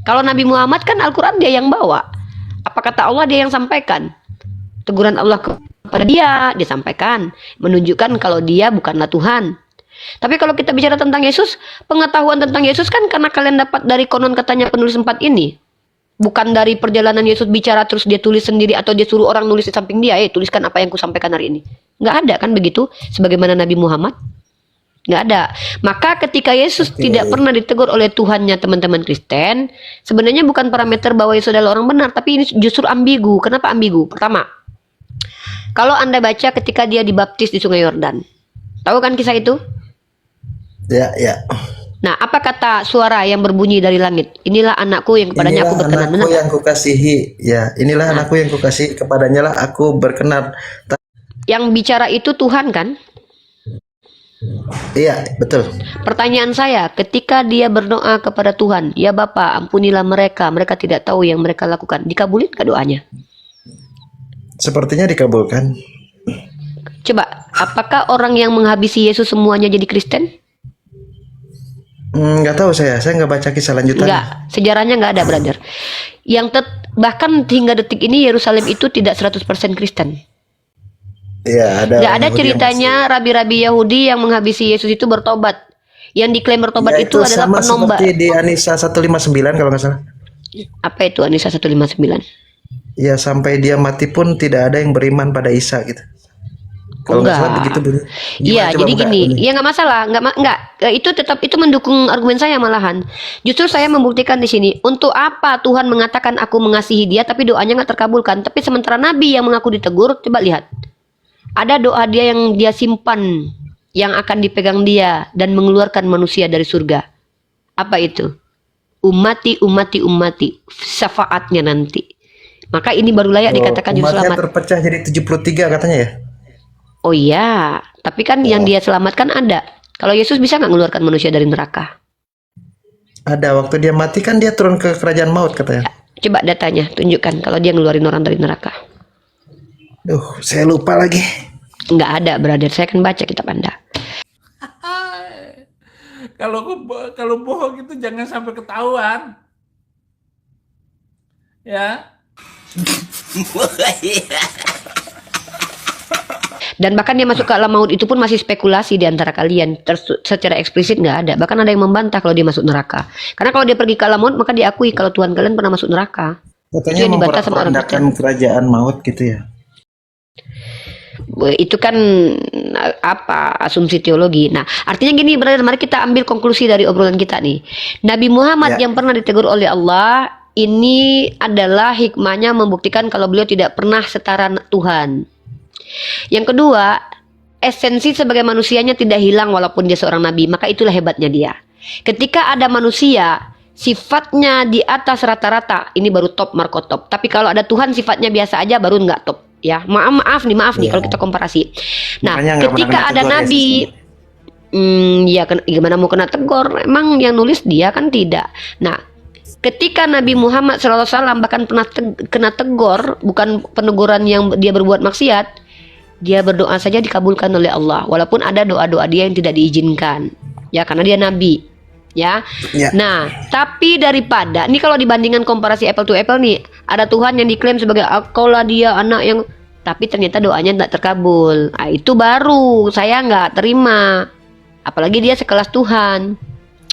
Kalau Nabi Muhammad kan Al-Quran dia yang bawa, apa kata Allah dia yang sampaikan. Teguran Allah kepada dia disampaikan, menunjukkan kalau dia bukanlah Tuhan. Tapi kalau kita bicara tentang Yesus, pengetahuan tentang Yesus kan karena kalian dapat dari konon katanya penulis 4 ini. Bukan dari perjalanan Yesus bicara terus dia tulis sendiri atau dia suruh orang nulis di samping dia, tuliskan apa yang kusampaikan hari ini. Nggak ada kan begitu, sebagaimana Nabi Muhammad. Nggak ada. Maka ketika Yesus tidak pernah ditegur oleh Tuhannya teman-teman Kristen, sebenarnya bukan parameter bahwa Yesus adalah orang benar, tapi ini justru ambigu. Kenapa ambigu? Pertama, kalau Anda baca ketika dia dibaptis di Sungai Yordan. Tahu kan kisah itu? Ya, ya. Nah, apa kata suara yang berbunyi dari langit? Inilah anakku yang kepadanya aku berkenan. Anakku yang kukasihi. Ya, inilah anakku yang kukasihi, kepadanya lah aku berkenan. Yang bicara itu Tuhan kan? Iya, betul. Pertanyaan saya, ketika dia berdoa kepada Tuhan, ya Bapa, ampunilah mereka, mereka tidak tahu yang mereka lakukan. Dikabulin gak doanya? Sepertinya dikabulkan. Coba, apakah orang yang menghabisi Yesus semuanya jadi Kristen? Nggak tahu saya nggak baca kisah lanjutan. Enggak, sejarahnya nggak ada, brother. Bahkan hingga detik ini Yerusalem itu tidak 100% Kristen. Iya, ada. Nggak ada ceritanya rabi-rabi Yahudi yang menghabisi Yesus itu bertobat. Yang diklaim bertobat Ya, itu adalah sama penomba. seperti di Anisa 159 kalau nggak salah. Apa itu Anisa 159? Ya, sampai dia mati pun tidak ada yang beriman pada Isa gitu. Kalau nggak salah begitu bener. Iya, Gimana, coba jadi buka gini, ini. ya nggak masalah, nggak, itu tetap itu mendukung argumen saya malahan. Justru saya membuktikan di sini, untuk apa Tuhan mengatakan aku mengasihi dia, tapi doanya nggak terkabulkan. Tapi sementara Nabi yang mengaku ditegur, coba lihat, ada doa dia yang dia simpan, yang akan dipegang dia dan mengeluarkan manusia dari surga. Apa itu? Umati, umati, umati, syafaatnya nanti. Maka ini baru layak dikatakan juru umatnya selamat. terpecah jadi 73 katanya ya. Oh iya, tapi kan yang dia selamatkan ada. Kalau Yesus bisa nggak mengeluarkan manusia dari neraka? Ada, waktu dia mati kan dia turun ke kerajaan maut katanya. Coba datanya, tunjukkan kalau dia ngeluarin orang dari neraka. Duh, saya lupa lagi. Nggak ada, brother. Saya akan baca kitab Anda. Kalau bohong itu jangan sampai ketahuan. Ya. Dan bahkan dia masuk ke alam maut itu pun masih spekulasi di antara kalian. Secara eksplisit nggak ada. Bahkan ada yang membantah kalau dia masuk neraka. Karena kalau dia pergi ke alam maut, maka diakui kalau Tuhan kalian pernah masuk neraka. Itu Katanya yang dibantah sama orang memporak-porandakan kerajaan maut gitu ya. Itu kan apa, asumsi teologi. Nah, artinya gini, brother, mari kita ambil konklusi dari obrolan kita nih. Nabi Muhammad Ya. yang pernah ditegur oleh Allah, ini adalah hikmahnya membuktikan kalau beliau tidak pernah setara Tuhan. Yang kedua, esensi sebagai manusianya tidak hilang walaupun dia seorang nabi, maka itulah hebatnya dia. Ketika ada manusia sifatnya di atas rata-rata, ini baru top, marko top. Tapi kalau ada Tuhan sifatnya biasa aja, baru nggak top. Ya, maaf nih Ya. kalau kita komparasi. Nah, Makanya nggak ketika pernah ada kena tegur ya, nabi, ya gimana mau kena tegur? Emang yang nulis dia kan tidak. Nah, ketika Nabi Muhammad SAW bahkan pernah kena tegur, bukan peneguran yang dia berbuat maksiat, dia berdoa saja dikabulkan oleh Allah, walaupun ada doa-doa dia yang tidak diizinkan, ya karena dia nabi. Ya. Ya. Nah, tapi daripada ini kalau dibandingkan komparasi apple to apple nih, ada Tuhan yang diklaim sebagai kaulah dia anak yang, tapi ternyata doanya tidak terkabul. Nah, itu baru saya nggak terima. Apalagi dia sekelas Tuhan,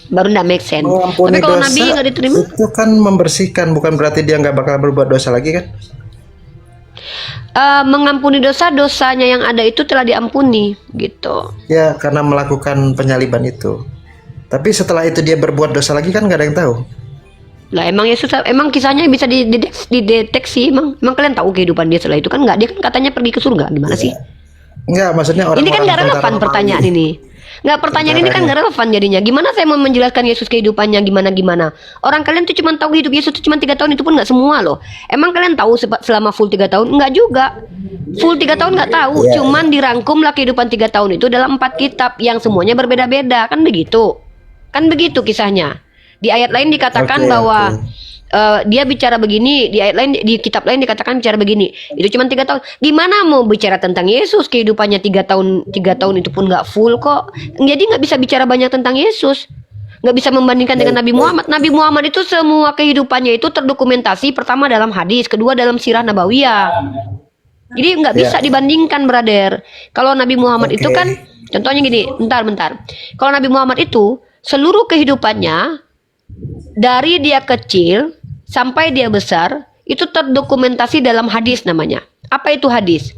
baru nggak make sense. Mengampuni Tapi kalau dosa Nabi nggak diterima, itu kan membersihkan, bukan berarti dia nggak bakal berbuat dosa lagi kan? mengampuni dosanya yang ada itu telah diampuni, gitu. Ya, karena melakukan penyaliban itu. Tapi setelah itu dia berbuat dosa lagi kan nggak ada yang tahu. Lah emang Yesus, emang kisahnya bisa dideteksi, emang kalian tahu kehidupan dia setelah itu kan nggak? Dia kan katanya pergi ke surga, gimana sih? Nggak, maksudnya orang-orang Ini kan nggak tentara relevan Romawi. pertanyaan ini. Nggak, pertanyaan ini kan nggak relevan jadinya. Gimana saya mau menjelaskan Yesus kehidupannya gimana? Orang kalian tuh cuma tahu hidup Yesus tuh cuma 3 tahun, itu pun nggak semua loh. Emang kalian tahu selama full 3 tahun? Nggak juga. Full 3 tahun nggak tahu. Iya. Cuman dirangkumlah kehidupan 3 tahun itu dalam 4 kitab yang semuanya berbeda-beda, kan begitu? Kan begitu kisahnya. Di ayat lain dikatakan Oke, bahwa oke. dia bicara begini, di ayat lain, di kitab lain dikatakan bicara begini. Itu cuma 3 tahun. Gimana mau bicara tentang Yesus kehidupannya 3 tahun? 3 tahun itu pun nggak full kok. Jadi nggak bisa bicara banyak tentang Yesus. Nggak bisa membandingkan dengan Nabi Muhammad. Nabi Muhammad itu semua kehidupannya itu terdokumentasi, pertama dalam hadis, kedua dalam sirah nabawiyah. Jadi nggak bisa dibandingkan, brother. Kalau Nabi Muhammad itu Oke. kan, contohnya gini, bentar. Kalau Nabi Muhammad itu seluruh kehidupannya dari dia kecil sampai dia besar itu terdokumentasi dalam hadis namanya. Apa itu hadis?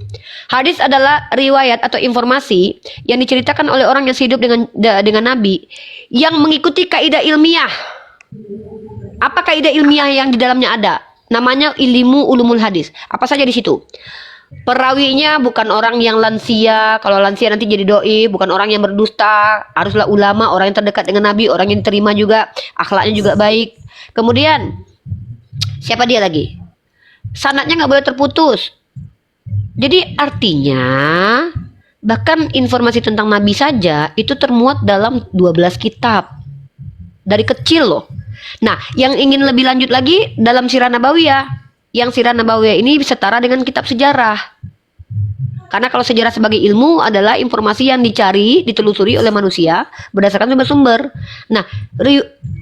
Hadis adalah riwayat atau informasi yang diceritakan oleh orang yang hidup dengan Nabi yang mengikuti kaidah ilmiah. Apa kaidah ilmiah yang di dalamnya ada? Namanya ilmu ulumul hadis. Apa saja di situ? Perawinya bukan orang yang lansia, kalau lansia nanti jadi doi, bukan orang yang berdusta, haruslah ulama, orang yang terdekat dengan Nabi, orang yang diterima juga, akhlaknya juga baik. Kemudian siapa dia lagi? Sanadnya nggak boleh terputus. Jadi artinya bahkan informasi tentang Nabi saja itu termuat dalam 12 kitab. Dari kecil loh. Nah, yang ingin lebih lanjut lagi dalam sirah nabawiyah. Yang sirah nabawiyah ini setara dengan kitab sejarah. Karena kalau sejarah sebagai ilmu adalah informasi yang dicari, ditelusuri oleh manusia berdasarkan sumber-sumber. Nah,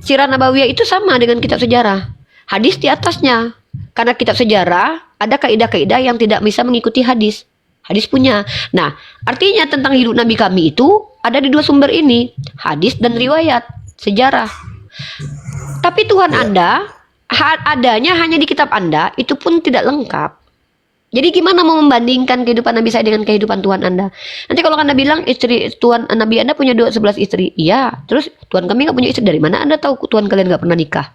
sirah nabawiyah itu sama dengan kitab sejarah. Hadis di atasnya. Karena kitab sejarah ada kaidah-kaidah yang tidak bisa mengikuti hadis. Hadis punya. Nah, artinya tentang hidup Nabi kami itu ada di 2 sumber ini, hadis dan riwayat sejarah. Tapi Tuhan Anda adanya hanya di kitab Anda, itu pun tidak lengkap. Jadi gimana mau membandingkan kehidupan Nabi saya dengan kehidupan Tuhan Anda? Nanti kalau Anda bilang istri Tuhan Nabi Anda punya 11 istri, iya. Terus Tuhan kami nggak punya istri, dari mana Anda tahu Tuhan kalian nggak pernah nikah?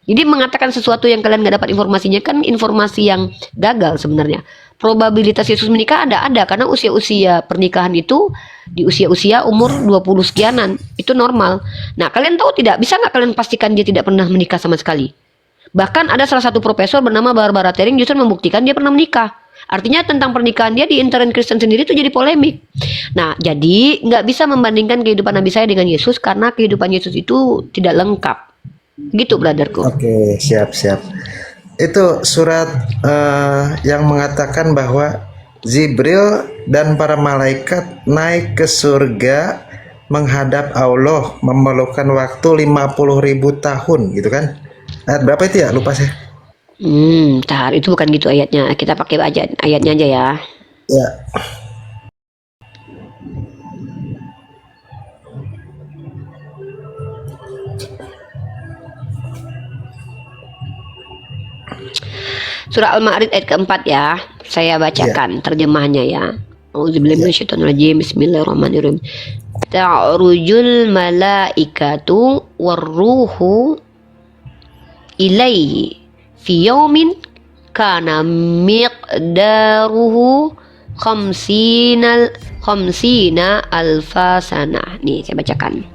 Jadi mengatakan sesuatu yang kalian nggak dapat informasinya kan informasi yang gagal sebenarnya. Probabilitas Yesus menikah ada karena usia-usia pernikahan itu di usia-usia umur 20 sekianan itu normal. Nah, kalian tahu tidak? Bisa nggak kalian pastikan dia tidak pernah menikah sama sekali? Bahkan ada salah satu profesor bernama Barbara Tering justru membuktikan dia pernah menikah. Artinya tentang pernikahan dia di intern Kristen sendiri itu jadi polemik. Nah, jadi nggak bisa membandingkan kehidupan Nabi saya dengan Yesus karena kehidupan Yesus itu tidak lengkap. Gitu, brotherku. Oke, siap. Itu surat yang mengatakan bahwa Jibril dan para malaikat naik ke surga menghadap Allah memerlukan waktu 50.000 tahun gitu kan? Ayat berapa itu ya? Lupa saya. Tar, itu bukan gitu ayatnya. Kita pakai aja ayatnya aja ya. Ya. Surah Al-Ma'arij ayat keempat ya. Saya bacakan terjemahnya ya. Auzubillahi minasyaitonirrajim. Bismillahirrahmanirrahim. Ta'rujul malaikatu warruhu ilaihi fi yaumin kana miqdaruhu khamsina alfa sanah. Nih saya bacakan.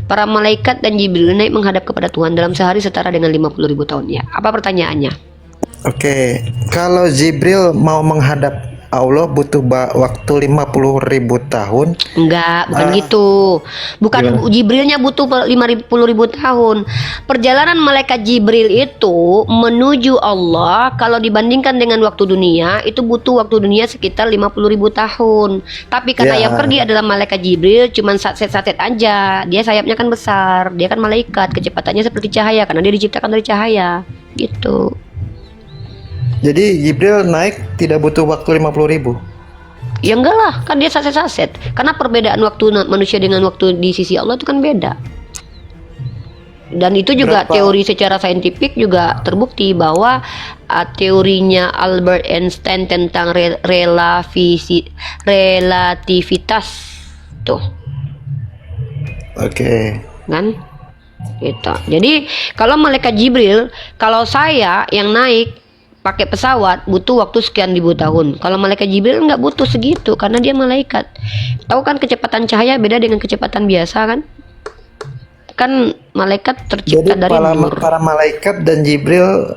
Para malaikat dan Jibril naik menghadap kepada Tuhan dalam sehari setara dengan 50.000 tahun ya. Apa pertanyaannya? Oke, kalau Jibril mau menghadap Allah butuh waktu 50.000 tahun. Enggak, bukan gitu. Bukan Gimana? Jibrilnya butuh 50.000 tahun. Perjalanan malaikat Jibril itu menuju Allah kalau dibandingkan dengan waktu dunia itu butuh waktu dunia sekitar 50.000 tahun. Tapi karena Ya. yang pergi adalah malaikat Jibril cuman saset-saset aja. Dia sayapnya kan besar, dia kan malaikat, kecepatannya seperti cahaya karena dia diciptakan dari cahaya. Gitu. Jadi Jibril naik tidak butuh waktu 50.000. Ya enggak lah, kan dia saset-saset. Karena perbedaan waktu manusia dengan waktu di sisi Allah itu kan beda. Dan itu juga Berapa? teori secara saintifik juga terbukti bahwa teorinya Albert Einstein tentang relativitas tuh Oke. kan gitu. Jadi kalau malaikat Jibril, kalau saya yang naik pakai pesawat butuh waktu sekian ribu tahun. Kalau malaikat Jibril nggak butuh segitu karena dia malaikat. Tahu kan kecepatan cahaya beda dengan kecepatan biasa kan? Kan malaikat tercipta Jadi dari nur. para malaikat dan Jibril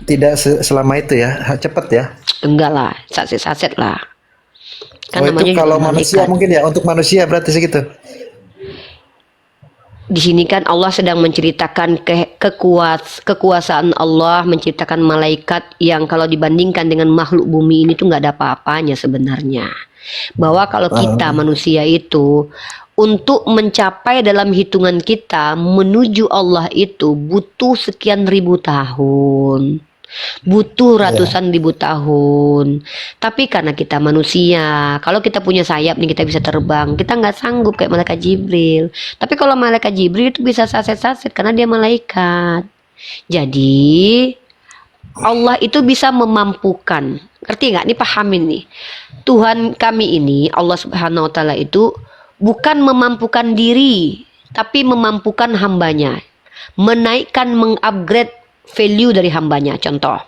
tidak selama itu ya, cepat ya. Enggak lah, saset-saset lah. Kan Oh, itu namanya juga kalau manusia malaikat. mungkin ya, untuk manusia berarti segitu. Di sini kan Allah sedang menceritakan kekuasaan Allah, menciptakan malaikat yang kalau dibandingkan dengan makhluk bumi ini tuh nggak ada apa-apanya sebenarnya. Bahwa kalau kita manusia itu untuk mencapai dalam hitungan kita menuju Allah itu butuh sekian ribu tahun. Butuh ratusan ribu tahun. Tapi karena kita manusia, kalau kita punya sayap nih kita bisa terbang. Kita nggak sanggup kayak malaikat Jibril. Tapi kalau malaikat Jibril itu bisa saset-saset karena dia malaikat. Jadi Allah itu bisa memampukan. Ngerti nggak? Ini pahamin nih. Tuhan kami ini, Allah Subhanahu Wa Taala itu bukan memampukan diri, tapi memampukan hambanya. Menaikkan, mengupgrade value dari hambanya. Contoh,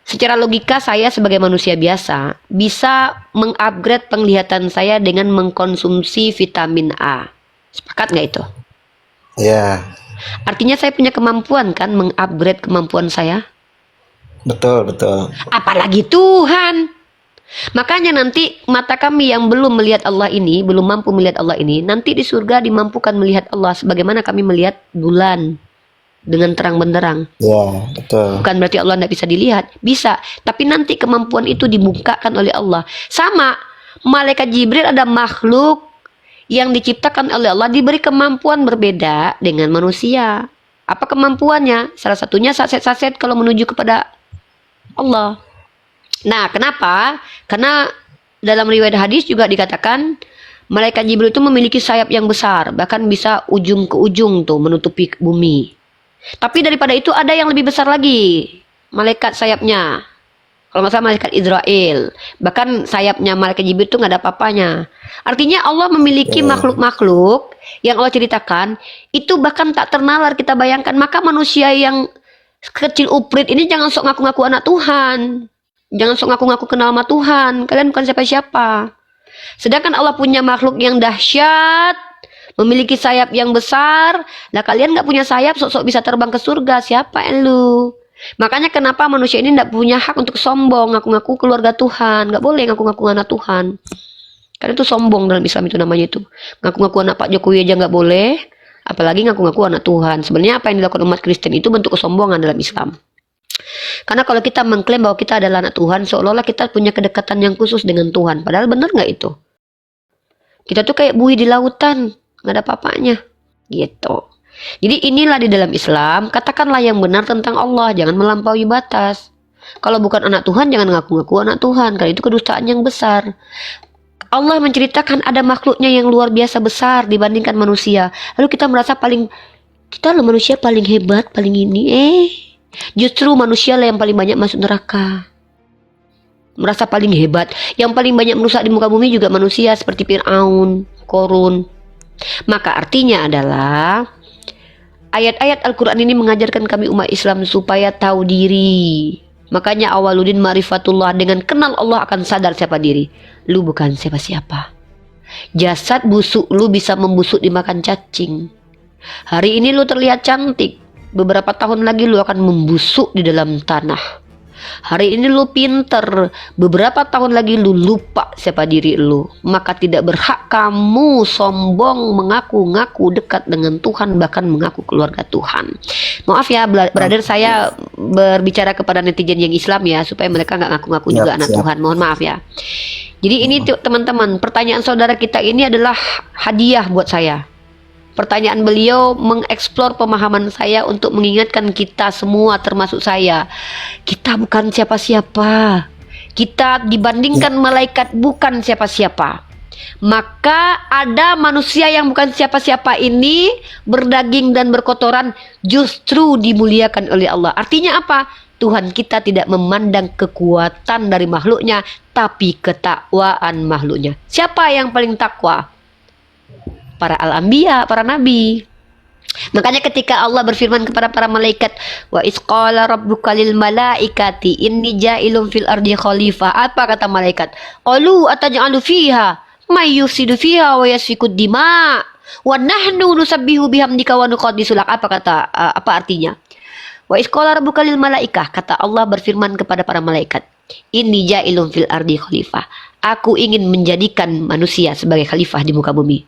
secara logika saya sebagai manusia biasa bisa mengupgrade penglihatan saya dengan mengkonsumsi vitamin A. Sepakat nggak itu? Ya, Artinya saya punya kemampuan kan mengupgrade kemampuan saya. betul. Apalagi Tuhan. Makanya nanti mata kami yang belum melihat Allah ini, belum mampu melihat Allah ini, nanti di surga dimampukan melihat Allah sebagaimana kami melihat bulan dengan terang benderang. Ya, betul. Bukan berarti Allah tidak bisa dilihat, bisa. Tapi nanti kemampuan itu dibukakan oleh Allah. Sama, malaikat Jibril ada makhluk yang diciptakan oleh Allah diberi kemampuan berbeda dengan manusia. Apa kemampuannya? Salah satunya saset-saset kalau menuju kepada Allah. Nah, kenapa? Karena dalam riwayat hadis juga dikatakan malaikat Jibril itu memiliki sayap yang besar, bahkan bisa ujung ke ujung tuh menutupi bumi. Tapi daripada itu ada yang lebih besar lagi, malaikat sayapnya. Kalau nggak salah malaikat Israel. Bahkan sayapnya malaikat Jibril itu nggak ada apa-apanya. Artinya Allah memiliki makhluk-makhluk yang Allah ceritakan itu bahkan tak ternalar kita bayangkan. Maka manusia yang kecil uprit ini jangan sok ngaku-ngaku anak Tuhan. Jangan sok ngaku-ngaku kenal sama Tuhan. Kalian bukan siapa-siapa. Sedangkan Allah punya makhluk yang dahsyat, memiliki sayap yang besar. Lah kalian nggak punya sayap, sok-sok bisa terbang ke surga. Siapa lu? Makanya kenapa manusia ini nggak punya hak untuk sombong, ngaku-ngaku keluarga Tuhan. Nggak boleh ngaku-ngaku anak Tuhan. Karena itu sombong dalam Islam itu namanya itu. Ngaku-ngaku anak Pak Jokowi aja nggak boleh. Apalagi ngaku-ngaku anak Tuhan. Sebenarnya apa yang dilakukan umat Kristen itu bentuk kesombongan dalam Islam. Karena kalau kita mengklaim bahwa kita adalah anak Tuhan, seolah-olah kita punya kedekatan yang khusus dengan Tuhan. Padahal benar nggak itu? Kita tuh kayak buih di lautan, nggak ada apa-apanya. Gitu. Jadi inilah di dalam Islam, katakanlah yang benar tentang Allah, jangan melampaui batas. Kalau bukan anak Tuhan, jangan ngaku-ngaku anak Tuhan, karena itu kedustaan yang besar. Allah menceritakan ada makhluknya yang luar biasa besar dibandingkan manusia. Lalu kita merasa kita loh manusia paling hebat, paling ini. Justru manusia lah yang paling banyak masuk neraka. Merasa paling hebat. Yang paling banyak merusak di muka bumi juga manusia seperti Fir'aun, Korun. Maka artinya adalah ayat-ayat Al-Quran ini mengajarkan kami umat Islam supaya tahu diri. Makanya awaludin ma'rifatullah, dengan kenal Allah akan sadar siapa diri. Lu bukan siapa-siapa. Jasad busuk lu bisa membusuk dimakan cacing. Hari ini lu terlihat cantik, beberapa tahun lagi lu akan membusuk di dalam tanah. Hari ini lu pinter, beberapa tahun lagi lu lupa siapa diri lu. Maka tidak berhak kamu sombong mengaku-ngaku dekat dengan Tuhan, bahkan mengaku keluarga Tuhan. Maaf ya brother, saya berbicara kepada netizen yang Islam ya, supaya mereka nggak ngaku-ngaku juga anak Tuhan. Mohon maaf ya. Jadi ini teman-teman, pertanyaan saudara kita ini adalah hadiah buat saya. Pertanyaan beliau mengeksplor pemahaman saya untuk mengingatkan kita semua, termasuk saya. Kita bukan siapa-siapa. Kita dibandingkan malaikat bukan siapa-siapa. Maka ada manusia yang bukan siapa-siapa ini berdaging dan berkotoran justru dimuliakan oleh Allah. Artinya apa? Tuhan kita tidak memandang kekuatan dari makhluknya, tapi ketakwaan makhluknya. Siapa yang paling takwa? Para al-anbiya, para nabi. Makanya ketika Allah berfirman kepada para malaikat, wa isqala rabbuka lil malaikati inni ja'ilun fil ardi khalifah. Apa kata malaikat? Qalu ataj'alu fiha may yufsidu fiha wa yasfikud dima wa nahnu nusabbihu bihamdika wa nuqaddisu lak. Apa artinya? Wa isqala rabbuka lil malaikah, kata Allah berfirman kepada para malaikat, inni ja'ilun fil ardi khalifah. Aku ingin menjadikan manusia sebagai khalifah di muka bumi.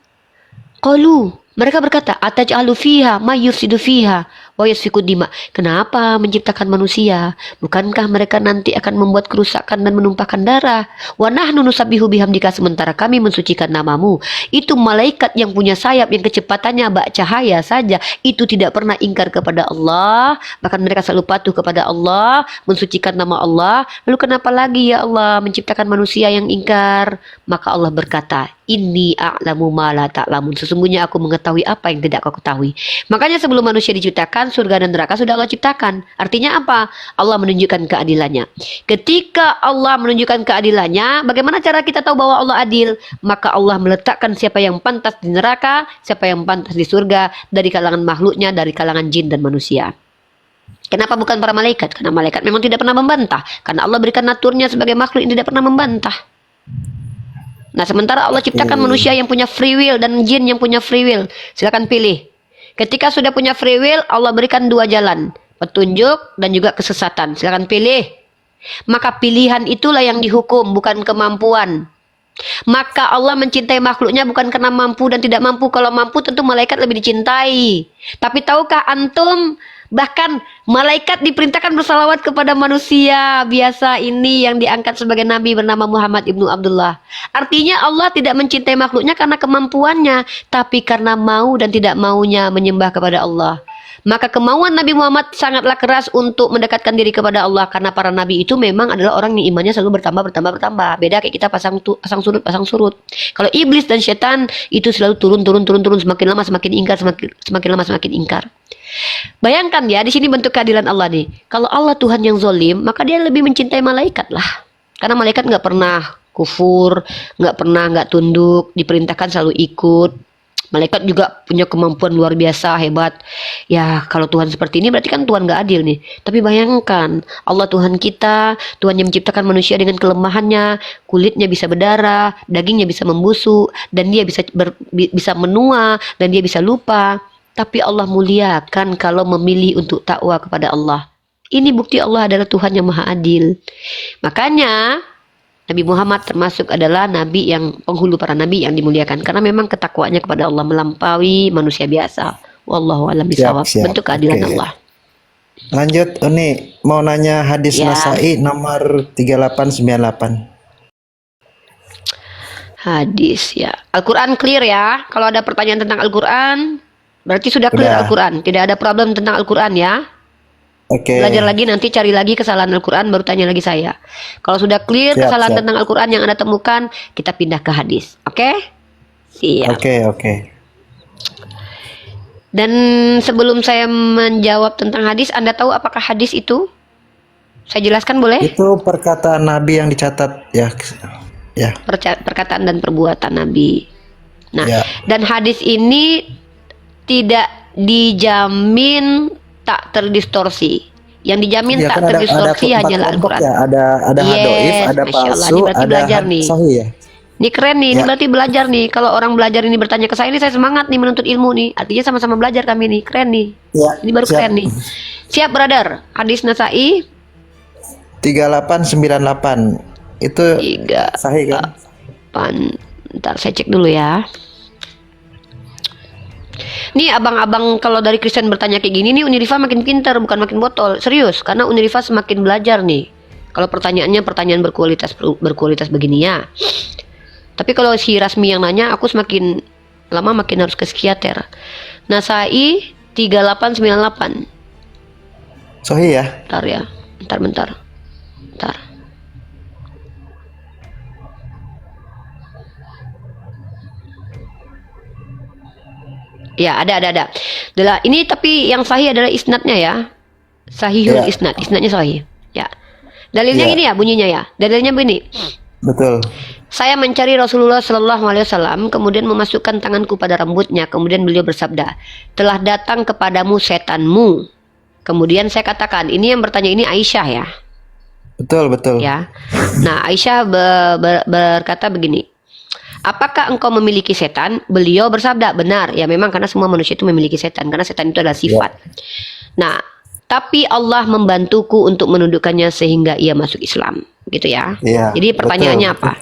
Qalu, mereka berkata, ataj'alu fiha may yufsidu fiha wa yasfikud dima. Kenapa menciptakan manusia? Bukankah mereka nanti akan membuat kerusakan dan menumpahkan darah? Wa nahnu nusabbihu bihamdika, sementara kami mensucikan namamu. Itu malaikat yang punya sayap, yang kecepatannya bak cahaya saja, itu tidak pernah ingkar kepada Allah. Bahkan mereka selalu patuh kepada Allah, mensucikan nama Allah. Lalu kenapa lagi ya Allah menciptakan manusia yang ingkar? Maka Allah berkata, inni a'lamu ma la ta'lamun. Sesungguhnya aku mengetahui apa yang tidak kau ketahui. Makanya sebelum manusia diciptakan, surga dan neraka sudah Allah ciptakan. Artinya apa? Allah menunjukkan keadilannya. Ketika Allah menunjukkan keadilannya, bagaimana cara kita tahu bahwa Allah adil? Maka Allah meletakkan siapa yang pantas di neraka, siapa yang pantas di surga, dari kalangan makhluknya, dari kalangan jin dan manusia. Kenapa bukan para malaikat? Karena malaikat memang tidak pernah membantah. Karena Allah berikan naturnya sebagai makhluk yang tidak pernah membantah. Nah, sementara Allah ciptakan manusia yang punya free will dan jin yang punya free will. Silakan pilih. Ketika sudah punya free will, Allah berikan dua jalan, petunjuk dan juga kesesatan. Silakan pilih. Maka pilihan itulah yang dihukum, bukan kemampuan. Maka Allah mencintai makhluknya bukan karena mampu dan tidak mampu. Kalau mampu tentu malaikat lebih dicintai. Tapi tahukah antum, bahkan malaikat diperintahkan bersalawat kepada manusia biasa ini yang diangkat sebagai nabi bernama Muhammad ibnu Abdullah. Artinya Allah tidak mencintai makhluknya karena kemampuannya, tapi karena mau dan tidak maunya menyembah kepada Allah. Maka kemauan Nabi Muhammad sangatlah keras untuk mendekatkan diri kepada Allah, karena para nabi itu memang adalah orang yang imannya selalu bertambah. Beda kayak kita pasang surut. Kalau iblis dan setan itu selalu turun, semakin lama semakin ingkar, semakin lama semakin ingkar. Bayangkan ya, di sini bentuk keadilan Allah nih. Kalau Allah Tuhan yang zolim, maka dia lebih mencintai malaikat lah. Karena malaikat nggak pernah kufur, nggak tunduk, diperintahkan selalu ikut. Malaikat juga punya kemampuan luar biasa, hebat. Ya, kalau Tuhan seperti ini berarti kan Tuhan nggak adil nih. Tapi bayangkan, Allah Tuhan kita, Tuhan yang menciptakan manusia dengan kelemahannya, kulitnya bisa berdarah, dagingnya bisa membusuk, dan dia bisa menua, dan dia bisa lupa. Tapi Allah muliakan kalau memilih untuk takwa kepada Allah. Ini bukti Allah adalah Tuhan yang maha adil. Makanya Nabi Muhammad termasuk adalah nabi yang penghulu para nabi yang dimuliakan, karena memang ketakwaannya kepada Allah melampaui manusia biasa. Wallahu a'lam bishawab. Bentuk keadilan Allah. Lanjut, Uni mau nanya hadis Ya. Nasai nomor 3898. Hadis ya. Al-Quran clear ya. Kalau ada pertanyaan tentang Al-Quran, berarti sudah clear Sudah. Al-Quran. Tidak ada problem tentang Al-Quran ya. Oke. Belajar lagi, nanti cari lagi kesalahan Al-Quran, baru tanya lagi saya. Kalau sudah clear Siap, kesalahan siap. tentang Al-Quran yang Anda temukan, kita pindah ke hadis. Oke? Siap. Oke. Dan sebelum saya menjawab tentang hadis, Anda tahu apakah hadis itu? Saya jelaskan boleh? Itu perkataan Nabi yang dicatat ya. Ya. Perkataan dan perbuatan Nabi. Nah, Ya. dan hadis ini tidak dijamin tak terdistorsi. Yang dijamin Ya, tak kan ada terdistorsi empat hanyalah kelompok Al-Quran. ya, ada Yes, hadoif, ada Masya Allah. Ini palsu, berarti ada belajar nih. sahih ya. Ini keren nih, ini Ya. berarti belajar nih. Kalau orang belajar ini bertanya ke saya, ini saya semangat nih menuntut ilmu nih. Artinya sama-sama belajar kami nih, keren nih. Ya, Ini baru siap. keren nih. Siap, brother. Hadis Nasai 3898 itu 3. sahih kan? Ntar saya cek dulu ya. Nih abang-abang kalau dari Kristen bertanya kayak gini nih, Unirifa makin pintar bukan makin botol. Serius, karena Unirifa semakin belajar nih. Kalau pertanyaannya pertanyaan berkualitas begini ya. Tapi kalau si Rasmi yang nanya, aku semakin lama makin harus ke psikiater. Nasai 3898. Sahih ya. Bentar ya. Bentar. Ya, ada. Adalah ini, tapi yang sahih adalah isnadnya ya. Sahihul Ya. isnadnya sahih. Ya. Dalilnya Ya. gini ya bunyinya ya. Dalilnya begini. Betul. Saya mencari Rasulullah Shallallahu Alaihi Wasallam, kemudian memasukkan tanganku pada rambutnya, kemudian beliau bersabda, telah datang kepadamu setanmu. Kemudian saya katakan, ini yang bertanya ini Aisyah ya. Betul. Ya. Nah, Aisyah berkata begini, apakah engkau memiliki setan? Beliau bersabda, benar. Ya memang karena semua manusia itu memiliki setan, karena setan itu adalah sifat. Nah, tapi Allah membantuku untuk menundukkannya sehingga ia masuk Islam, gitu ya. Iya, Jadi pertanyaannya betul. apa?